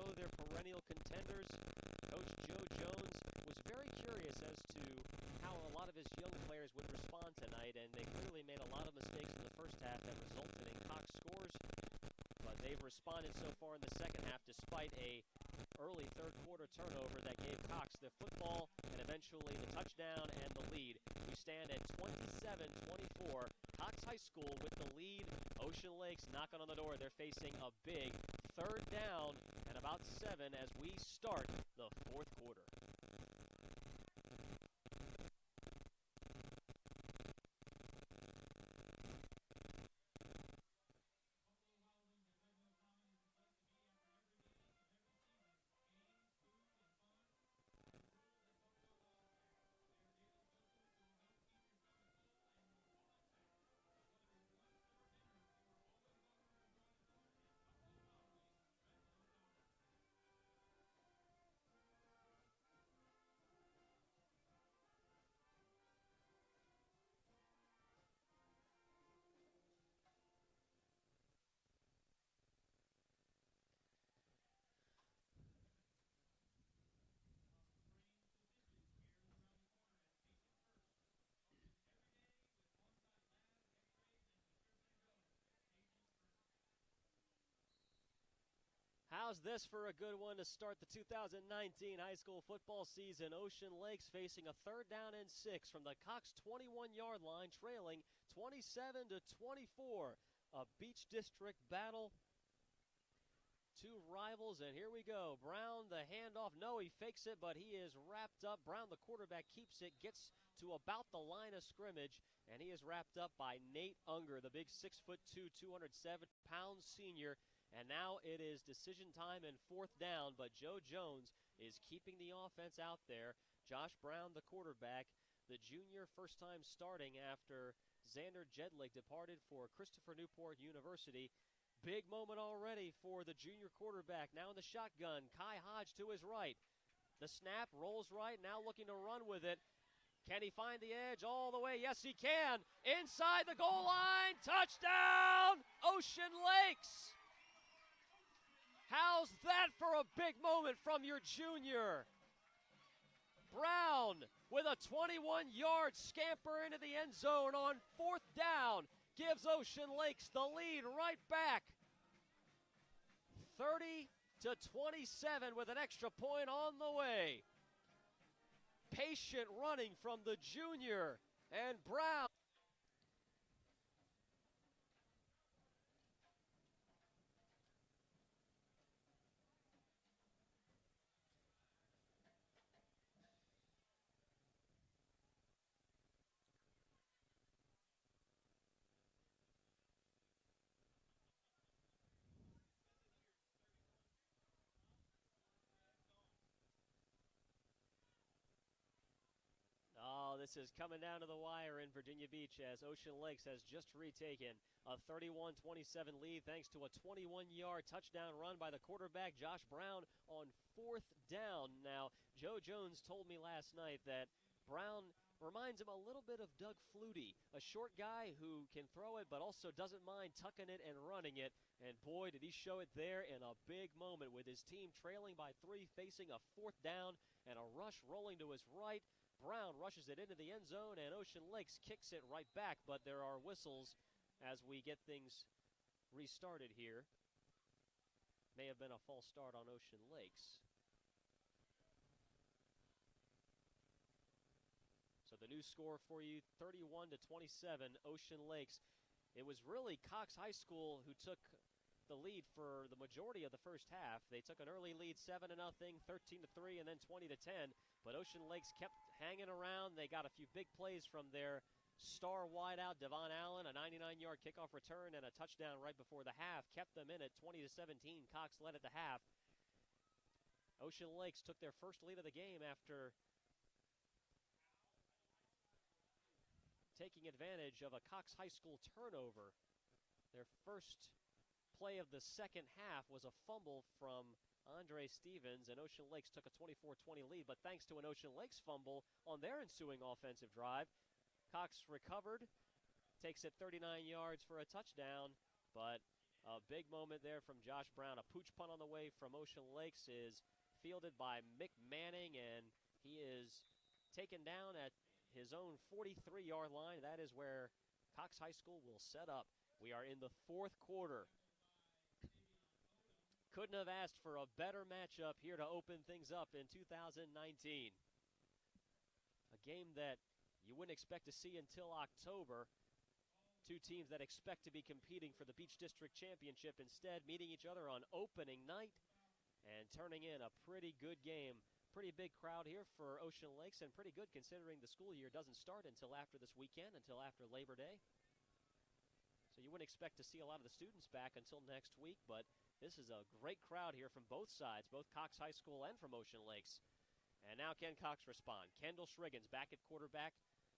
contenders. Coach Joe Jones was very curious as to how a lot of his young players would respond tonight, and they clearly made a lot of mistakes in the first half that resulted in Cox scores. But they've responded so far in the second half despite a early third quarter turnover that gave Cox the football and eventually the touchdown and the lead. We stand at 27-24. Cox High School with the lead. Ocean Lakes knocking on the door. They're facing a big third down and about 7 as we start the fourth quarter. How's this for a good one to start the 2019 high school football season? Ocean Lakes facing a third down and 6 from the Cox 21-yard line, trailing 27-24. A Beach District battle. Two rivals, and here we go. Brown, the handoff. No, he fakes it, but he is wrapped up. Brown, the quarterback, keeps it, gets to about the line of scrimmage, and he is wrapped up by Nate Unger, the big 6'2", 207-pound senior. And now it is decision time and fourth down, but Joe Jones is keeping the offense out there. Josh Brown, the quarterback, the junior, first time starting after Xander Jedlick departed for Christopher Newport University. Big moment already for the junior quarterback. Now in the shotgun, Kai Hodge to his right. The snap rolls right, now looking to run with it. Can he find the edge all the way? Yes, he can. Inside the goal line, touchdown, Ocean Lakes. How's that for a big moment from your junior? Brown with a 21-yard scamper into the end zone on fourth down gives Ocean Lakes the lead right back. 30-27 with an extra point on the way. Patient running from the junior, and Brown. Oh, this is coming down to the wire in Virginia Beach as Ocean Lakes has just retaken a 31-27 lead thanks to a 21-yard touchdown run by the quarterback, Josh Brown, on fourth down. Now, Joe Jones told me last night that Brown reminds him a little bit of Doug Flutie, a short guy who can throw it but also doesn't mind tucking it and running it. And boy, did he show it there in a big moment with his team trailing by 3, facing a fourth down and a rush rolling to his right. Brown rushes it into the end zone, and Ocean Lakes kicks it right back, but there are whistles as we get things restarted here. May have been a false start on Ocean Lakes. So the new score for you, 31-27, Ocean Lakes. It was really Cox High School who took the lead for the majority of the first half. They took an early lead, 7-0, 13-3, and then 20-10. But Ocean Lakes kept hanging around. They got a few big plays from their star wideout, Devon Allen, a 99-yard kickoff return and a touchdown right before the half. Kept them in at 20-17. Cox led at the half. Ocean Lakes took their first lead of the game after taking advantage of a Cox High School turnover. Their first play of the second half was a fumble from Andre Stevens, and Ocean Lakes took a 24-20 lead, but thanks to an Ocean Lakes fumble on their ensuing offensive drive, Cox recovered, takes it 39 yards for a touchdown, but a big moment there from Josh Brown. A pooch punt on the way from Ocean Lakes is fielded by Mick Manning, and he is taken down at his own 43-yard line. That is where Cox High School will set up. We are in the fourth quarter. Couldn't have asked for a better matchup here to open things up in 2019. A game that you wouldn't expect to see until October. Two teams that expect to be competing for the Beach District Championship instead meeting each other on opening night and turning in a pretty good game. Pretty big crowd here for Ocean Lakes, and pretty good considering the school year doesn't start until after this weekend, until after Labor Day. So you wouldn't expect to see a lot of the students back until next week, but this is a great crowd here from both sides, both Cox High School and from Ocean Lakes. And now can Cox respond? Kendall Shriggins back at quarterback.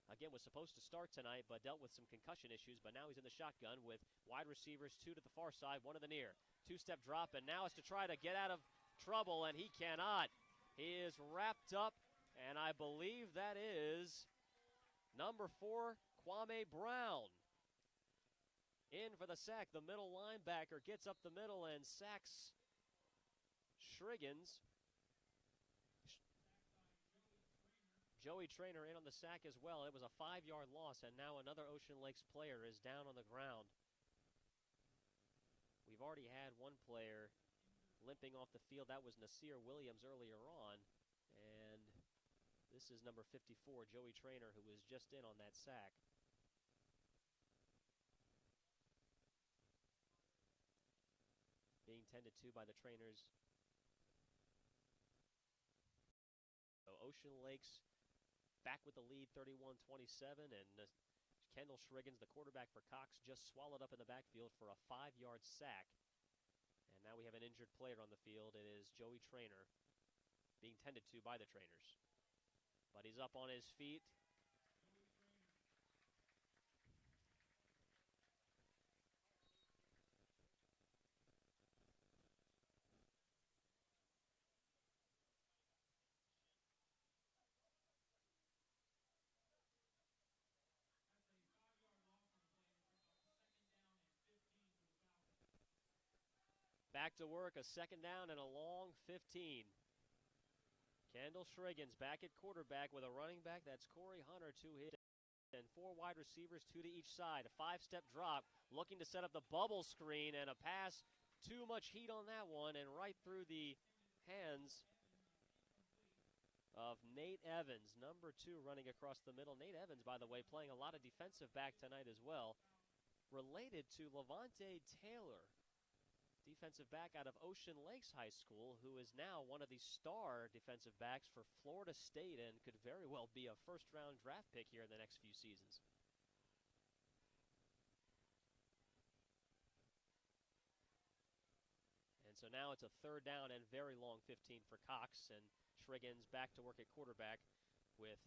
Again, was supposed to start tonight, but dealt with some concussion issues, but now he's in the shotgun with wide receivers, two to the far side, one to the near. Two-step drop, and now it's to try to get out of trouble, and he cannot. He is wrapped up, and I believe that is number 4, Kwame Brown. In for the sack, the middle linebacker gets up the middle and sacks Shriggins. Joey Trainer in on the sack as well. It was a 5-yard loss, and now another Ocean Lakes player is down on the ground. We've already had one player limping off the field. That was Nasir Williams earlier on, and this is number 54, Joey Trainer, who was just in on that sack. Being tended to by the trainers. So Ocean Lakes back with the lead, 31-27, and Kendall Shriggins, the quarterback for Cox, just swallowed up in the backfield for a 5-yard sack. And now we have an injured player on the field. It is Joey Trainer, being tended to by the trainers. But he's up on his feet. Back to work, a second down and a long 15. Kendall Shriggins back at quarterback with a running back. That's Corey Hunter, 2 hits, and 4 wide receivers, 2 to each side. A 5-step drop, looking to set up the bubble screen, and a pass. Too much heat on that one, and right through the hands of Nate Evans, number 2, running across the middle. Nate Evans, by the way, playing a lot of defensive back tonight as well. Related to Levante Taylor, defensive back out of Ocean Lakes High School, who is now one of the star defensive backs for Florida State and could very well be a first-round draft pick here in the next few seasons. And so now it's a third down and very long 15 for Cox, and Shriggins back to work at quarterback with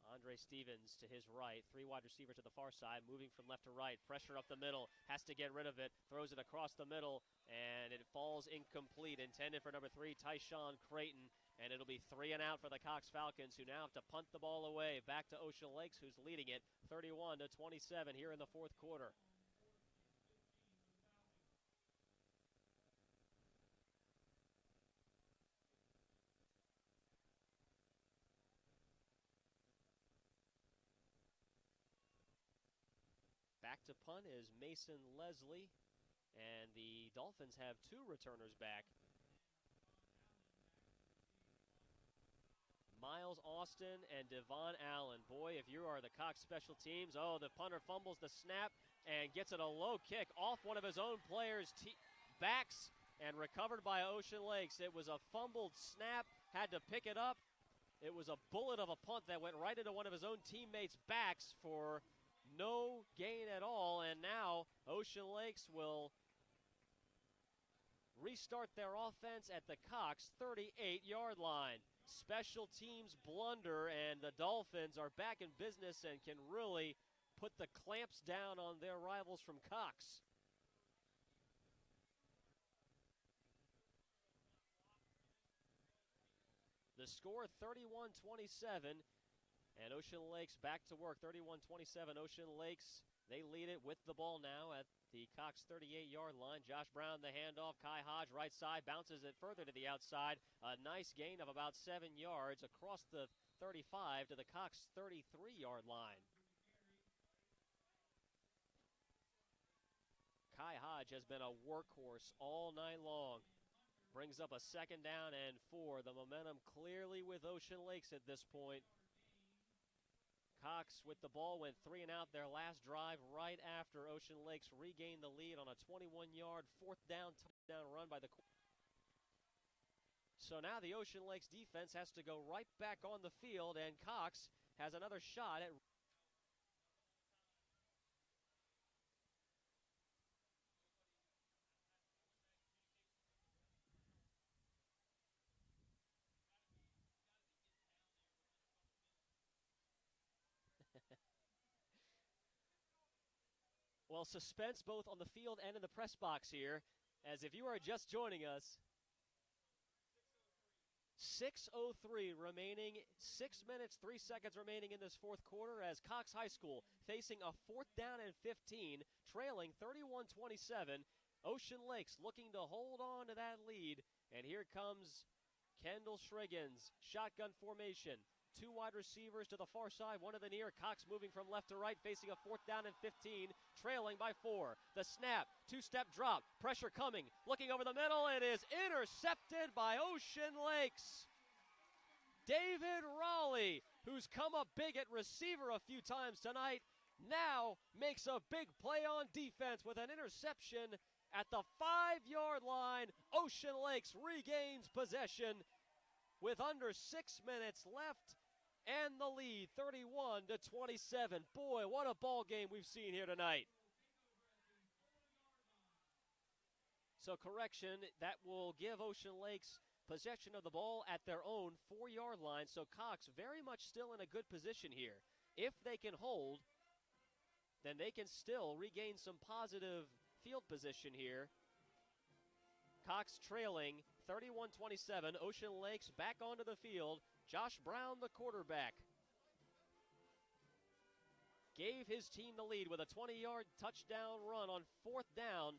Andre Stevens to his right, 3 wide receivers to the far side, moving from left to right, pressure up the middle, has to get rid of it, throws it across the middle, and it falls incomplete, intended for number 3, Tyshawn Creighton, and it'll be 3 and out for the Cox Falcons, who now have to punt the ball away, back to Ocean Lakes, who's leading it 31-27 here in the fourth quarter. Back to punt is Mason Leslie, and the Dolphins have 2 returners back. Miles Austin and Devon Allen. Boy, if you are the Cox special teams, oh, the punter fumbles the snap and gets it a low kick off one of his own players' backs and recovered by Ocean Lakes. It was a fumbled snap, had to pick it up. It was a bullet of a punt that went right into one of his own teammates' backs for no gain at all, and now Ocean Lakes will restart their offense at the Cox 38-yard line. Special teams blunder, and the Dolphins are back in business and can really put the clamps down on their rivals from Cox. The score 31-27. And Ocean Lakes back to work, 31-27. Ocean Lakes, they lead it with the ball now at the Cox 38-yard line. Josh Brown, the handoff. Kai Hodge, right side, bounces it further to the outside. A nice gain of about 7 yards across the 35 to the Cox 33-yard line. Kai Hodge has been a workhorse all night long. Brings up a 2nd down and 4. The momentum clearly with Ocean Lakes at this point. Cox with the ball went 3 and out their last drive right after Ocean Lakes regained the lead on a 21-yard 4th down touchdown run by the. So now the Ocean Lakes defense has to go right back on the field, and Cox has another shot at. Well, suspense both on the field and in the press box here, as if you are just joining us. 6:03 remaining, 6 minutes, 3 seconds remaining in this 4th quarter as Cox High School facing a 4th down and 15, trailing 31-27. Ocean Lakes looking to hold on to that lead, and here comes Kendall Shriggins, shotgun formation. 2 wide receivers to the far side, 1 to the near. Cox moving from left to right, facing a 4th down and 15, trailing by 4. The snap, 2-step drop, pressure coming, looking over the middle. It is intercepted by Ocean Lakes. David Raleigh, who's come up big at receiver a few times tonight, now makes a big play on defense with an interception at the 5-yard line. Ocean Lakes regains possession with under 6 minutes left and the lead 31-27. Boy, what a ball game we've seen here tonight. So correction, that will give Ocean Lakes possession of the ball at their own 4-yard line. So Cox very much still in a good position here. If they can hold, then they can still regain some positive field position here. Cox trailing 31-27. Ocean Lakes back onto the field. Josh Brown, the quarterback, gave his team the lead with a 20-yard touchdown run on 4th down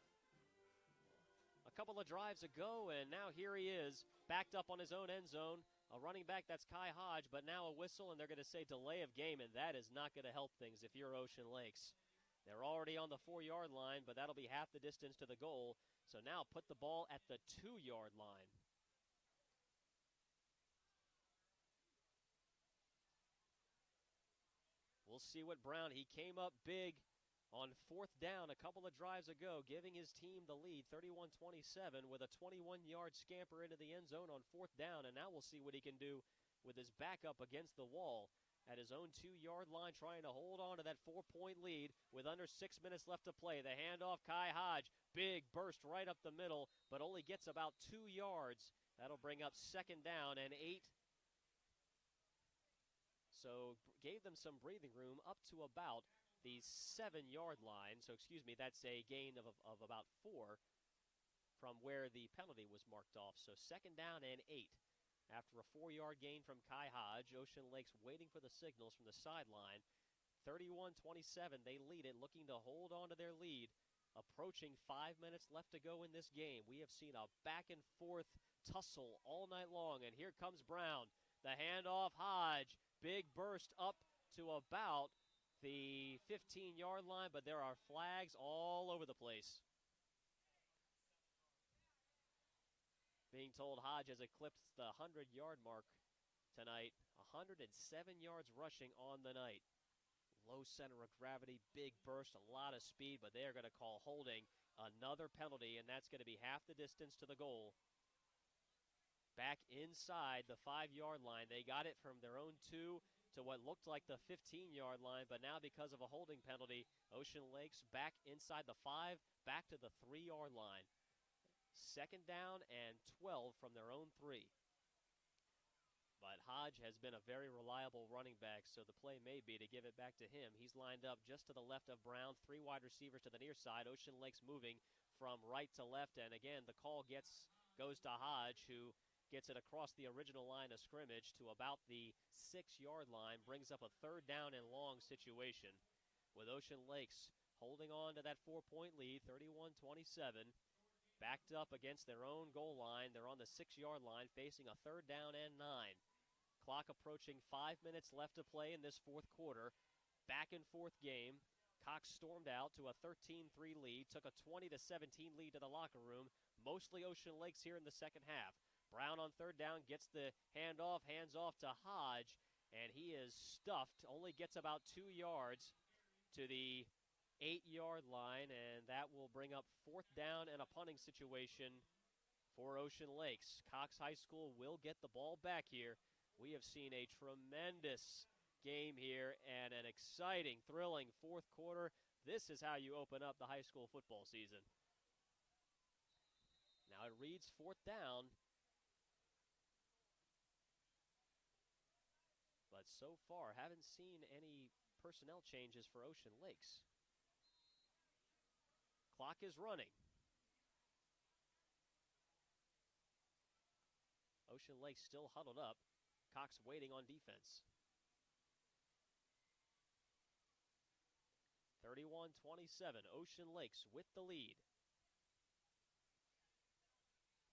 a couple of drives ago, and now here he is, backed up on his own end zone. A running back, that's Kai Hodge, but now a whistle, and they're going to say delay of game, and that is not going to help things if you're Ocean Lakes. They're already on the 4-yard line, but that'll be half the distance to the goal. So now put the ball at the 2-yard line. We'll see what Brown, he came up big on 4th down a couple of drives ago, giving his team the lead, 31-27, with a 21-yard scamper into the end zone on 4th down. And now we'll see what he can do with his backup against the wall at his own 2-yard line, trying to hold on to that 4-point lead with under 6 minutes left to play. The handoff, Kai Hodge, big burst right up the middle, but only gets about 2 yards. That'll bring up 2nd down and 8. So gave them some breathing room up to about the 7-yard line. So that's a gain of about 4 from where the penalty was marked off. So 2nd down and 8. After a 4-yard gain from Kai Hodge, Ocean Lakes waiting for the signals from the sideline. 31-27, they lead it, looking to hold on to their lead. Approaching 5 minutes left to go in this game. We have seen a back-and-forth tussle all night long, and here comes Brown. The handoff, Hodge, big burst up to about the 15-yard line, but there are flags all over the place. Being told Hodge has eclipsed the 100-yard mark tonight. 107 yards rushing on the night. Low center of gravity, big burst, a lot of speed, but they are going to call holding. Another penalty, and that's going to be half the distance to the goal. Back inside the 5-yard line. They got it from their own 2 to what looked like the 15-yard line, but now because of a holding penalty, Ocean Lakes back inside the 5, back to the 3-yard line. 2nd down and 12 from their own 3. But Hodge has been a very reliable running back, so the play may be to give it back to him. He's lined up just to the left of Brown, 3 wide receivers to the near side. Ocean Lakes moving from right to left, and again, the call goes to Hodge, who gets it across the original line of scrimmage to about the 6-yard line, brings up a 3rd down and long situation with Ocean Lakes holding on to that 4-point lead, 31-27. Backed up against their own goal line. They're on the 6-yard line facing a 3rd down and 9. Clock approaching 5 minutes left to play in this 4th quarter. Back and forth game. Cox stormed out to a 13-3 lead, took a 20-17 lead to the locker room. Mostly Ocean Lakes here in the second half. Brown on 3rd down gets the handoff, hands off to Hodge, and he is stuffed. Only gets about 2 yards to the 8-yard line, and that will bring up 4th down and a punting situation for Ocean Lakes. Cox High School will get the ball back here. We have seen a tremendous game here and an exciting, thrilling 4th quarter. This is how you open up the high school football season. Now it reads 4th down. But so far, haven't seen any personnel changes for Ocean Lakes. Clock is running. Ocean Lakes still huddled up. Cox waiting on defense. 31-27, Ocean Lakes with the lead.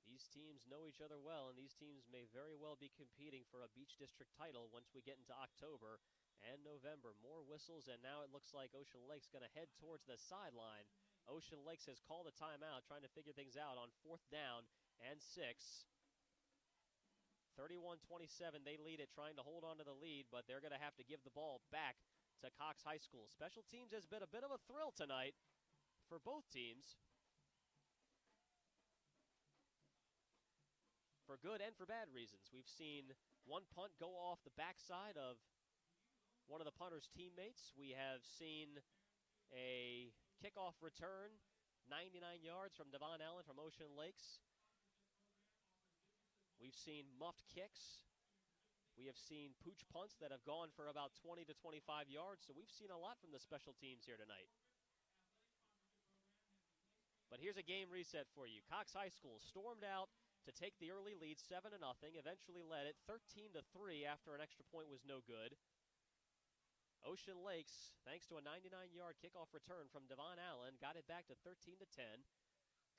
These teams know each other well, and these teams may very well be competing for a Beach District title once we get into October and November. More whistles, and now it looks like Ocean Lakes going to head towards the sideline. Ocean Lakes has called a timeout, trying to figure things out on 4th down and 6. 31-27, they lead it, trying to hold on to the lead, but they're going to have to give the ball back to Cox High School. Special teams has been a bit of a thrill tonight for both teams, for good and for bad reasons. We've seen one punt go off the backside of one of the punter's teammates. We have seen a kickoff return, 99 yards from Devon Allen from Ocean Lakes. We've seen muffed kicks. We have seen pooch punts that have gone for about 20 to 25 yards, so we've seen a lot from the special teams here tonight. But here's a game reset for you. Cox High School stormed out to take the early lead, 7-0, eventually led it 13-3 after an extra point was no good. Ocean Lakes, thanks to a 99-yard kickoff return from Devon Allen, got it back to 13-10.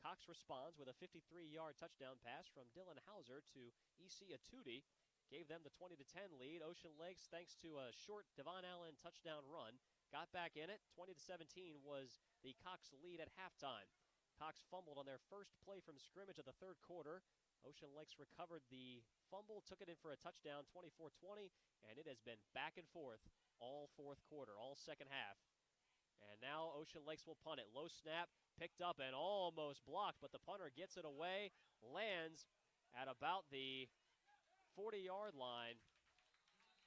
Cox responds with a 53-yard touchdown pass from Dylan Hauser to E.C. Atudi. Gave them the 20-10 lead. Ocean Lakes, thanks to a short Devon Allen touchdown run, got back in it. 20-17 was the Cox lead at halftime. Cox fumbled on their first play from scrimmage of the 3rd quarter. Ocean Lakes recovered the fumble, took it in for a touchdown, 24-20, and it has been back and forth all 4th quarter, all second half. And now Ocean Lakes will punt it. Low snap, picked up and almost blocked, but the punter gets it away, lands at about the 40-yard line,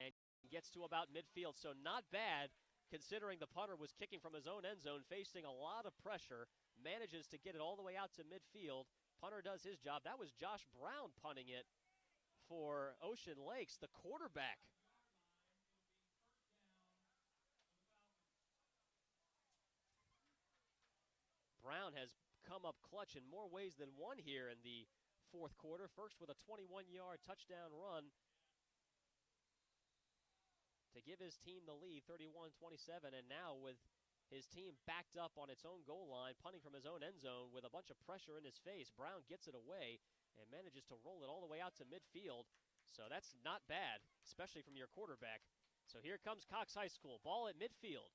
and gets to about midfield. So not bad, considering the punter was kicking from his own end zone, facing a lot of pressure, manages to get it all the way out to midfield. Punter does his job. That was Josh Brown punting it for Ocean Lakes, the quarterback. Brown has come up clutch in more ways than one here in the 4th quarter. First with a 21-yard touchdown run to give his team the lead, 31-27, and now with his team backed up on its own goal line, punting from his own end zone with a bunch of pressure in his face. Brown gets it away and manages to roll it all the way out to midfield. So that's not bad, especially from your quarterback. So here comes Cox High School. Ball at midfield.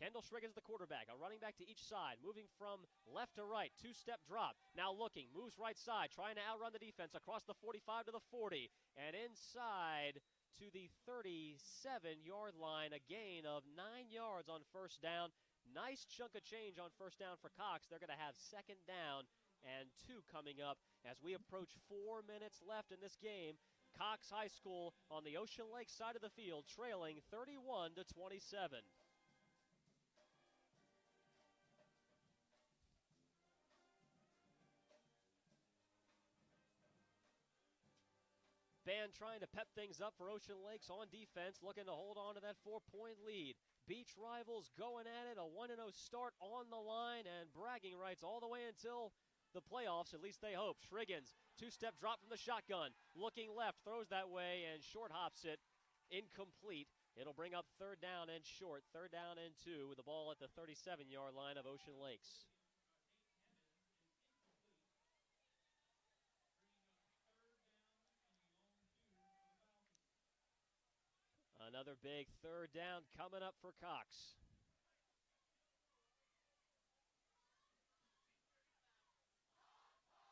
Kendall Schrigg is the quarterback. A running back to each side, moving from left to right. 2-step drop. Now looking, moves right side, trying to outrun the defense across the 45 to the 40. And inside to the 37-yard line, a gain of 9 yards on first down. Nice chunk of change on first down for Cox. They're going to have 2nd down and 2 coming up as we approach 4 minutes left in this game. Cox High School on the Ocean Lake side of the field, trailing 31-27. Band trying to pep things up for Ocean Lakes on defense, looking to hold on to that 4-point lead. Beach rivals going at it, a 1-0 start on the line, and bragging rights all the way until the playoffs, at least they hope. Schriggins, two-step drop from the shotgun. Looking left, throws that way, and short hops it. Incomplete. It'll bring up third down and short. Third down and 2 with the ball at the 37-yard line of Ocean Lakes. Another big third down coming up for Cox.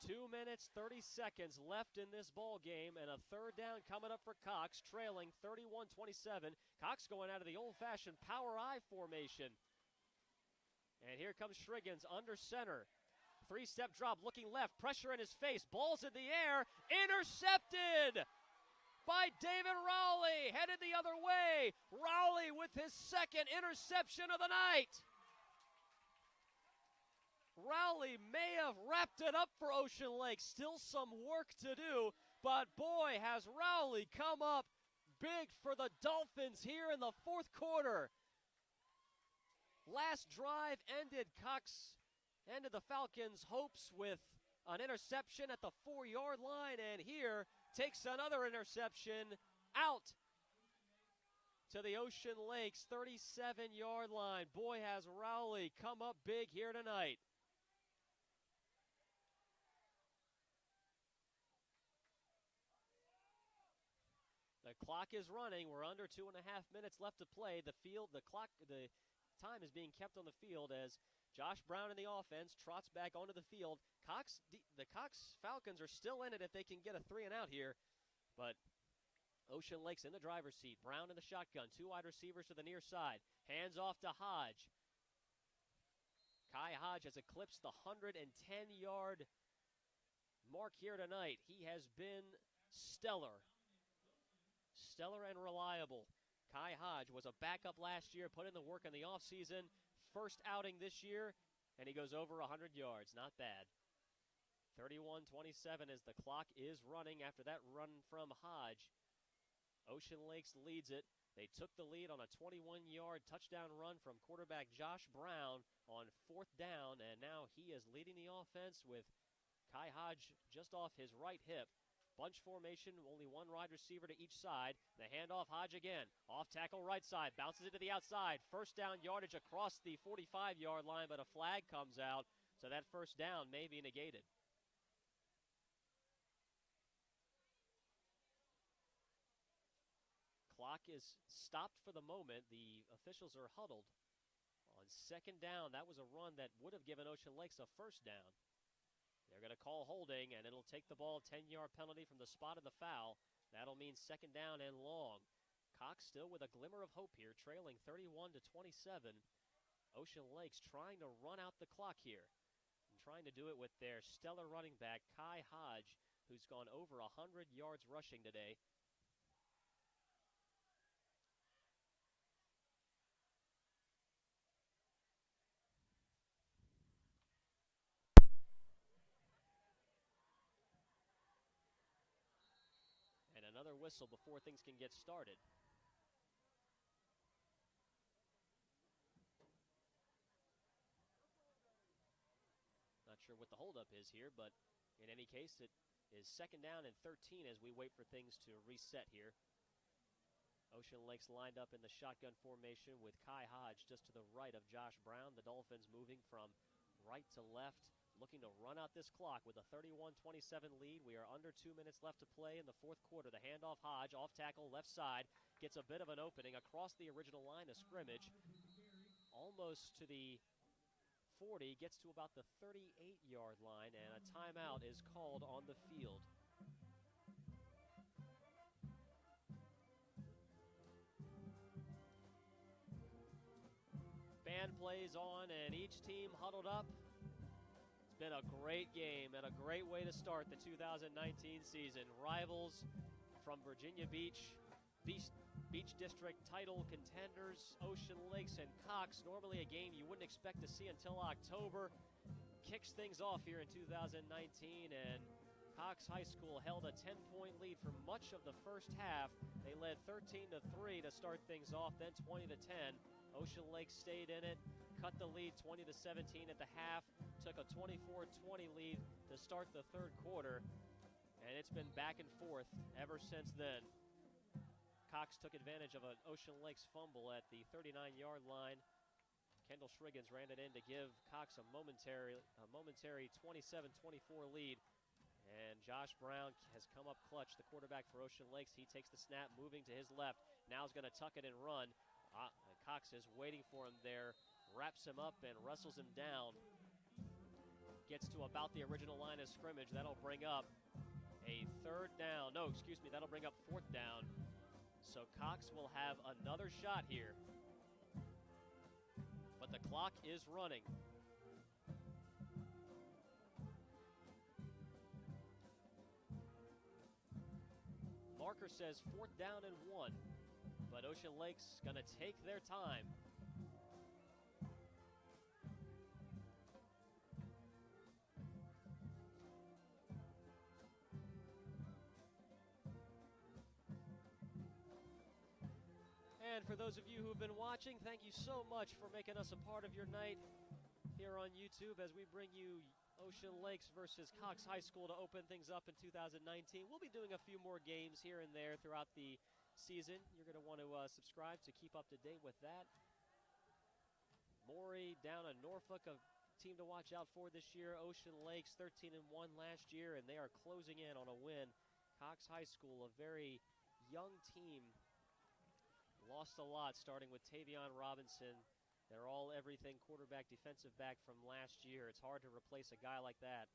Two minutes, 30 seconds left in this ball game, and a third down coming up for Cox, trailing 31-27. Cox going out of the old-fashioned power I formation. And here comes Schriggins under center. Three-step drop, looking left, pressure in his face, ball's in the air, intercepted by David Rowley, headed the other way. Rowley with his second interception of the night. Rowley may have wrapped it up for Ocean Lake. Still some work to do, but boy, has Rowley come up big for the Dolphins here in the fourth quarter. Last drive ended the Falcons' hopes with an interception at the 4-yard line, and here takes another interception out to the Ocean Lakes 37-yard line. Boy, has Rowley come up big here tonight. The clock is running. We're under 2.5 minutes left to play. The time is being kept on the field as Josh Brown in the offense trots back onto the field. The Cox Falcons are still in it if they can get a 3-and-out here, but Ocean Lake's in the driver's seat. Brown in the shotgun. Two wide receivers to the near side. Hands off to Hodge. Kai Hodge has eclipsed the 110-yard mark here tonight. He has been stellar and reliable. Kai Hodge was a backup last year, put in the work in the offseason. First outing this year, and he goes over 100 yards. Not bad. 31-27 as the clock is running after that run from Hodge. Ocean Lakes leads it. They took the lead on a 21-yard touchdown run from quarterback Josh Brown on fourth down, and now he is leading the offense with Kai Hodge just off his right hip. Bunch formation, only one wide receiver to each side. The handoff, Hodge again. Off tackle right side, bounces it to the outside. First down yardage across the 45-yard line, but a flag comes out, so that first down may be negated. Clock is stopped for the moment. The officials are huddled. On second down, that was a run that would have given Ocean Lakes a first down. They're going to call holding, and it'll take the ball, 10-yard penalty from the spot of the foul. That'll mean second down and long. Cox still with a glimmer of hope here, trailing 31-27. Ocean Lakes trying to run out the clock here, and trying to do it with their stellar running back, Kai Hodge, who's gone over 100 yards rushing today. And another whistle before things can get started. Not sure what the holdup is here, but in any case, it is second down and 13 as we wait for things to reset here. Ocean Lakes lined up in the shotgun formation with Kai Hodge just to the right of Josh Brown. The Dolphins moving from right to left, looking to run out this clock with a 31-27 lead. We are under 2 minutes left to play in the fourth quarter. The handoff, Hodge, off tackle, left side, gets a bit of an opening across the original line of scrimmage, almost to the 40, gets to about the 38-yard line, and a timeout is called on the field. Band plays on, and each team huddled up. It's been a great game and a great way to start the 2019 season. Rivals from Virginia Beach, Beach District title contenders, Ocean Lakes and Cox. Normally a game you wouldn't expect to see until October. Kicks things off here in 2019, and Cox High School held a 10-point lead for much of the first half. They led 13-3 to start things off, then 20-10. Ocean Lake stayed in it, cut the lead 20-17 at the half, took a 24-20 lead to start the third quarter, and it's been back and forth ever since then. Cox took advantage of an Ocean Lakes fumble at the 39-yard line. Kendall Shriggins ran it in to give Cox a momentary 27-24 lead. And Josh Brown has come up clutch, the quarterback for Ocean Lakes. He takes the snap, moving to his left. Now he's going to tuck it and run. Cox is waiting for him there, wraps him up and wrestles him down. Gets to about the original line of scrimmage. That'll bring up a third down. No, excuse me, that'll bring up fourth down. So Cox will have another shot here. But the clock is running. Marker says 4th down and 1, but Ocean Lake's gonna take their time. And for those of you who've been watching, thank you so much for making us a part of your night here on YouTube as we bring you Ocean Lakes versus Cox High School to open things up in 2019. We'll be doing a few more games here and there throughout the season. You're going to want to subscribe to keep up to date with that. Maury down in Norfolk, a team to watch out for this year. Ocean Lakes 13-1 last year, and they are closing in on a win. Cox High School, a very young team, lost a lot, starting with Tavion Robinson. They're all everything quarterback, defensive back from last year. It's hard to replace a guy like that.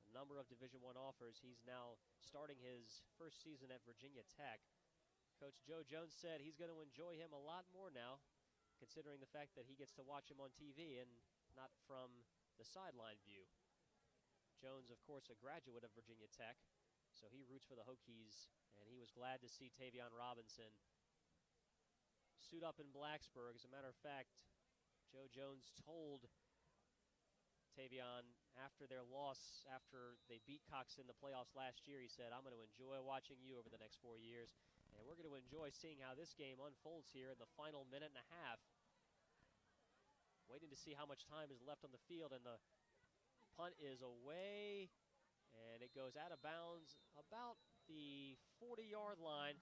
A number of Division I offers. He's now starting his first season at Virginia Tech. Coach Joe Jones said he's going to enjoy him a lot more now, considering the fact that he gets to watch him on TV and not from the sideline view. Jones, of course, a graduate of Virginia Tech, so he roots for the Hokies, and he was glad to see Tavion Robinson suit up in Blacksburg. As a matter of fact, Joe Jones told Tavion after their loss, after they beat Cox in the playoffs last year, he said, "I'm going to enjoy watching you over the next 4 years, and we're going to enjoy seeing how this game unfolds here in the final minute and a half." Waiting to see how much time is left on the field, and the punt is away, and it goes out of bounds about the 40-yard line.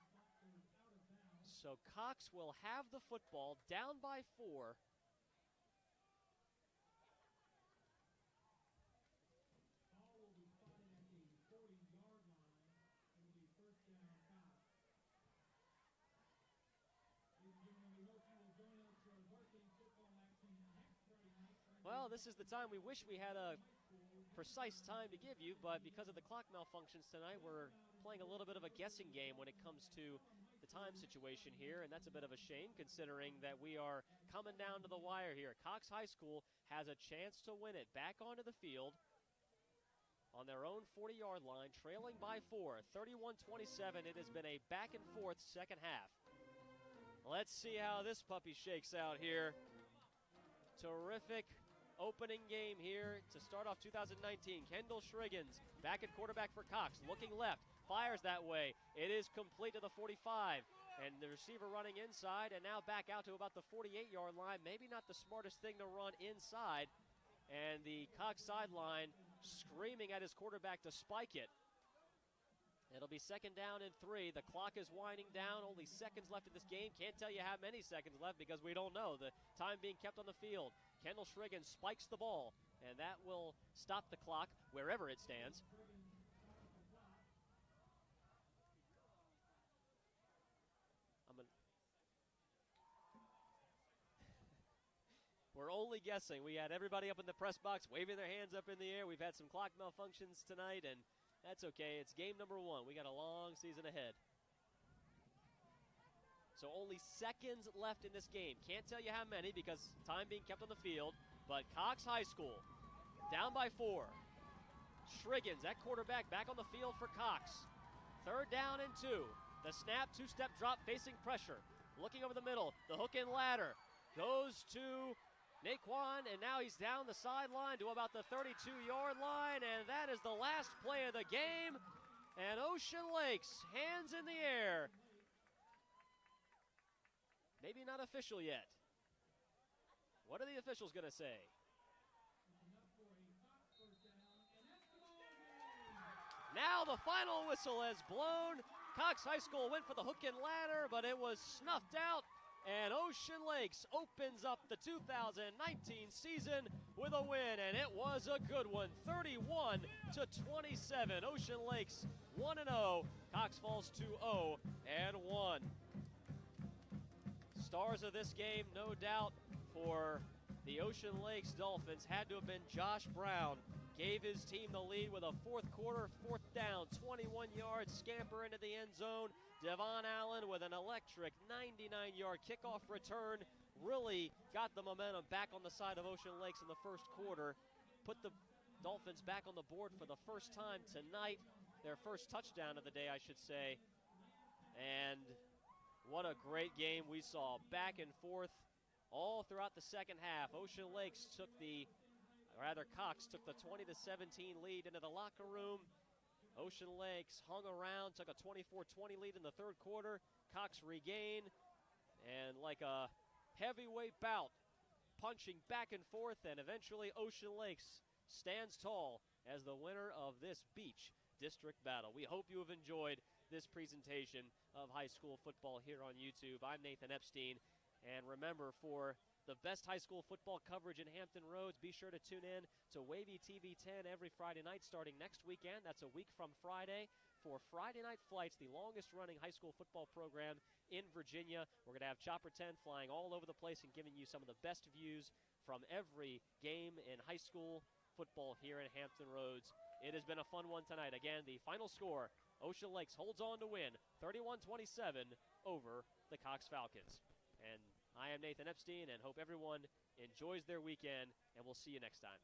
So Cox will have the football, down by 4. Well, this is the time we wish we had a precise time to give you, but because of the clock malfunctions tonight, we're playing a little bit of a guessing game when it comes to the time situation here, and that's a bit of a shame considering that we are coming down to the wire here. Cox High School has a chance to win it. Back onto the field on their own 40-yard line, trailing by 4, 31-27. It has been a back-and-forth second half. Let's see how this puppy shakes out here. Terrific opening game here to start off 2019. Kendall Shriggins back at quarterback for Cox, looking left, fires that way. It is complete to the 45, and the receiver running inside, and now back out to about the 48-yard line. Maybe not the smartest thing to run inside, and the Cox sideline screaming at his quarterback to spike it. It'll be 2nd down and 3. The clock is winding down. Only seconds left in this game. Can't tell you how many seconds left because we don't know. The time being kept on the field. Kendall Shriggins spikes the ball, and that will stop the clock wherever it stands. We're only guessing. We had everybody up in the press box waving their hands up in the air. We've had some clock malfunctions tonight, and that's okay. It's game number 1. We got a long season ahead. So only seconds left in this game. Can't tell you how many because time being kept on the field. But Cox High School down by 4. Shriggins, that quarterback, back on the field for Cox. 3rd down and 2. The snap, 2-step drop, facing pressure. Looking over the middle, the hook and ladder. Goes to Naquan, and now he's down the sideline to about the 32-yard line, and that is the last play of the game. And Ocean Lakes, hands in the air. Maybe not official yet. What are the officials going to say? Now the final whistle has blown. Cox High School went for the hook and ladder, but it was snuffed out. And Ocean Lakes opens up the 2019 season with a win, and it was a good one, 31-27. Ocean Lakes 1-0, Cox Falls 2-0-1. Stars of this game, no doubt, for the Ocean Lakes Dolphins had to have been Josh Brown. Gave his team the lead with a fourth quarter, fourth down, 21-yard scamper into the end zone. Devon Allen with an electric 99-yard kickoff return really got the momentum back on the side of Ocean Lakes in the first quarter. Put the Dolphins back on the board for the first time tonight. Their first touchdown of the day, I should say. And what a great game we saw. Back and forth all throughout the second half. Cox took the 20-17 lead into the locker room. Ocean Lakes hung around, took a 24-20 lead in the third quarter. Cox regained, and like a heavyweight bout, punching back and forth, and eventually Ocean Lakes stands tall as the winner of this beach district battle. We hope you have enjoyed this presentation of high school football here on YouTube. I'm Nathan Epstein, and remember, for the best high school football coverage in Hampton Roads, be sure to tune in to Wavy TV 10 every Friday night starting next weekend. That's a week from Friday for Friday Night Flights, the longest-running high school football program in Virginia. We're going to have Chopper 10 flying all over the place and giving you some of the best views from every game in high school football here in Hampton Roads. It has been a fun one tonight. Again, the final score, Ocean Lakes holds on to win 31-27 over the Cox Falcons. And I am Nathan Epstein, and hope everyone enjoys their weekend, and we'll see you next time.